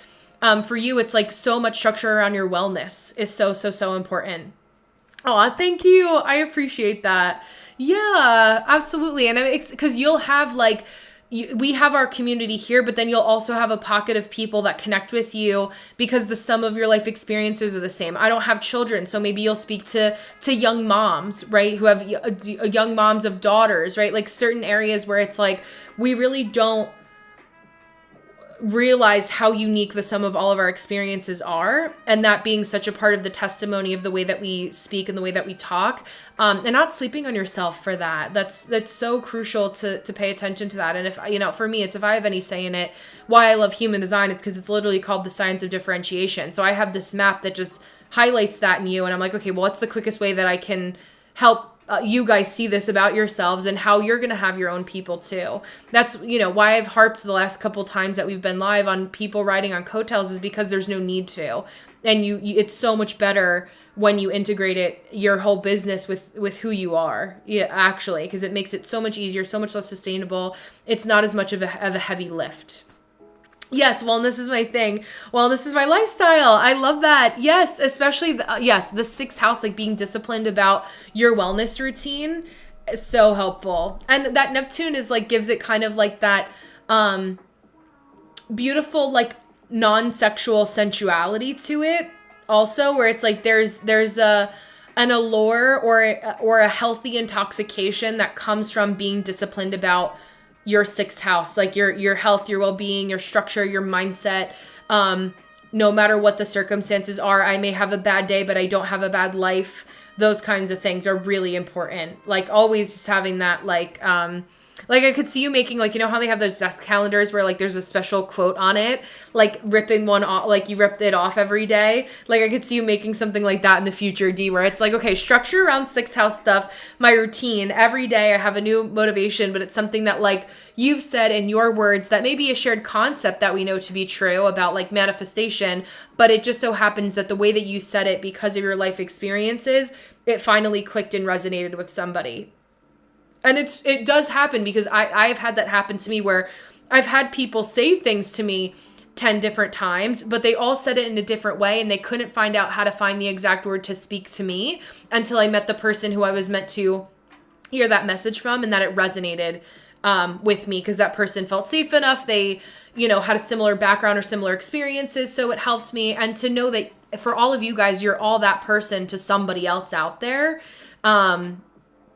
for you, it's like so much structure around your wellness is so, so, so important. Oh, thank you. I appreciate that. Yeah, absolutely. And it's because you'll have like, we have our community here, but then you'll also have a pocket of people that connect with you because the sum of your life experiences are the same. I don't have children, so maybe you'll speak to young moms, right? Who have young moms of daughters, right? Like certain areas where it's like, we really don't realize how unique the sum of all of our experiences are, and that being such a part of the testimony of the way that we speak and the way that we talk, and not sleeping on yourself for that. That's so crucial to pay attention to that. And if for me, it's if I have any say in it, why I love human design is because it's literally called the science of differentiation. So I have this map that just highlights that in you, and I'm like, okay, well, what's the quickest way that I can help you guys see this about yourselves and how you're going to have your own people too. That's, why I've harped the last couple times that we've been live on people riding on coattails is because there's no need to. And it's so much better when you integrate your whole business with who you are. Yeah, actually, because it makes it so much easier, so much less sustainable. It's not as much of a heavy lift. Yes, wellness is my thing. Wellness is my lifestyle. I love that. Yes, especially, the 6th house, like being disciplined about your wellness routine is so helpful. And that Neptune is like, gives it kind of like that beautiful, like non-sexual sensuality to it also, where it's like there's an allure or a healthy intoxication that comes from being disciplined about your 6th house, like your health, your well-being, your structure, your mindset. No matter what the circumstances are, I may have a bad day, but I don't have a bad life. Those kinds of things are really important. Like always just having that, like I could see you making, like, how they have those desk calendars where like there's a special quote on it, like ripping one off, like you rip it off every day. Like I could see you making something like that in the future, D, where it's like, okay, structure around 6th house stuff, my routine. Every day I have a new motivation, but it's something that like you've said in your words that may be a shared concept that we know to be true about like manifestation, but it just so happens that the way that you said it, because of your life experiences, it finally clicked and resonated with somebody. And it does happen because I have had that happen to me where I've had people say things to me 10 different times, but they all said it in a different way and they couldn't find out how to find the exact word to speak to me until I met the person who I was meant to hear that message from, and that it resonated with me because that person felt safe enough. They, had a similar background or similar experiences. So it helped me. And to know that for all of you guys, you're all that person to somebody else out there.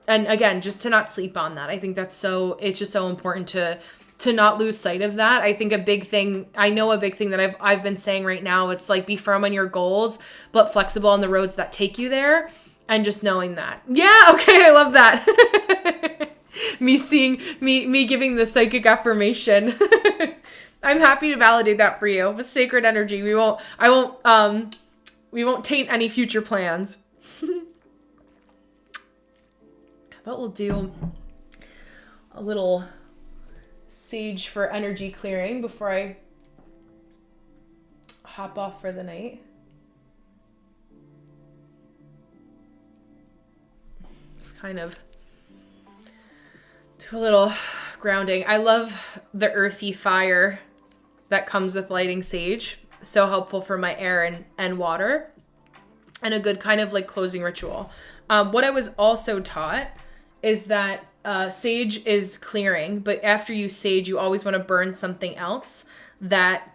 And again, just to not sleep on that. I think it's just so important to to not lose sight of that. I think a big thing that I've been saying right now, it's like be firm on your goals, but flexible on the roads that take you there. And just knowing that. Yeah, okay, I love that. me giving the psychic affirmation. I'm happy to validate that for you. With sacred energy, we won't taint any future plans. But we'll do a little sage for energy clearing before I hop off for the night. Just kind of do a little grounding. I love the earthy fire that comes with lighting sage. So helpful for my air and water, and a good kind of like closing ritual. What I was also taught is that sage is clearing, but after you sage, you always want to burn something else that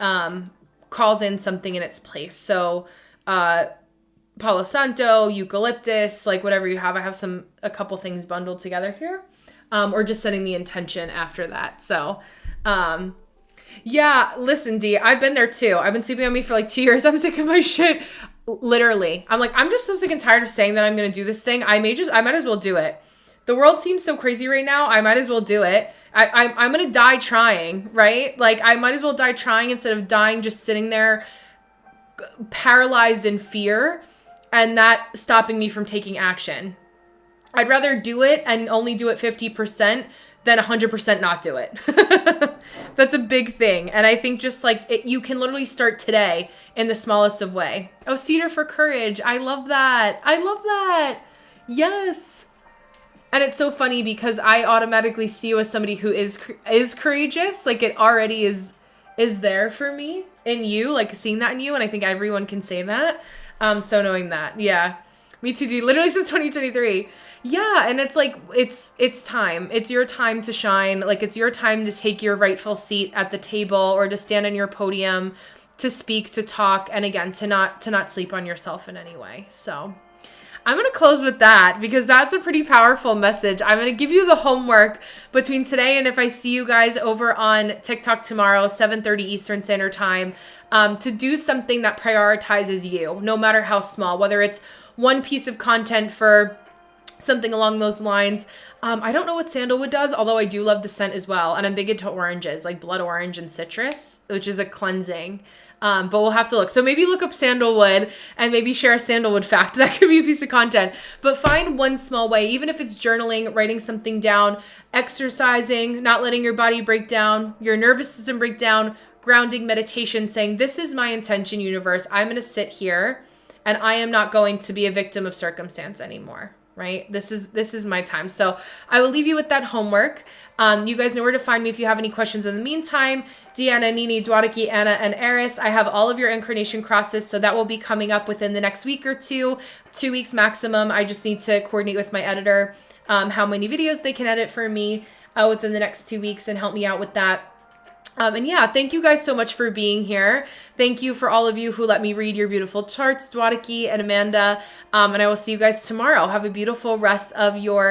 calls in something in its place. So Palo Santo, eucalyptus, like whatever you have. I have a couple things bundled together here, or just setting the intention after that. So yeah, listen, D, I've been there too. I've been sleeping on me for like 2 years. I'm sick of my shit. Literally. I'm like, I'm just so sick and tired of saying that I'm going to do this thing. I might as well do it. The world seems so crazy right now. I might as well do it. I'm going to die trying, right? Like I might as well die trying instead of dying just sitting there paralyzed in fear and that stopping me from taking action. I'd rather do it and only do it 50% than 100% not do it. That's a big thing. And I think just like you can literally start today in the smallest of way. Oh, cedar for courage. I love that. I love that. Yes. And it's so funny because I automatically see you as somebody who is courageous. Like it already is there for me in you, like seeing that in you. And I think everyone can say that. So knowing that, yeah, me too, dude. Literally since 2023. Yeah. And it's like, it's time. It's your time to shine. Like it's your time to take your rightful seat at the table or to stand on your podium, to speak, to talk. And again, to not sleep on yourself in any way. So I'm going to close with that because that's a pretty powerful message. I'm going to give you the homework between today and if I see you guys over on TikTok tomorrow, 7:30 Eastern Standard Time, to do something that prioritizes you, no matter how small, whether it's one piece of content for something along those lines. I don't know what sandalwood does, although I do love the scent as well. And I'm big into oranges, like blood orange and citrus, which is a cleansing. But we'll have to look. So maybe look up sandalwood and maybe share a sandalwood fact. That could be a piece of content. But find one small way, even if it's journaling, writing something down, exercising, not letting your body break down, your nervous system break down, grounding, meditation, saying, this is my intention, universe. I'm going to sit here and I am not going to be a victim of circumstance anymore. Right? This is my time. So I will leave you with that homework. You guys know where to find me if you have any questions in the meantime. Deanna, Nini, Dwadaki, Anna, and Eris. I have all of your incarnation crosses, so that will be coming up within the next week or 2 weeks maximum. I just need to coordinate with my editor how many videos they can edit for me within the next 2 weeks and help me out with that. And yeah, thank you guys so much for being here. Thank you for all of you who let me read your beautiful charts, Dwadaki and Amanda. And I will see you guys tomorrow. Have a beautiful rest of your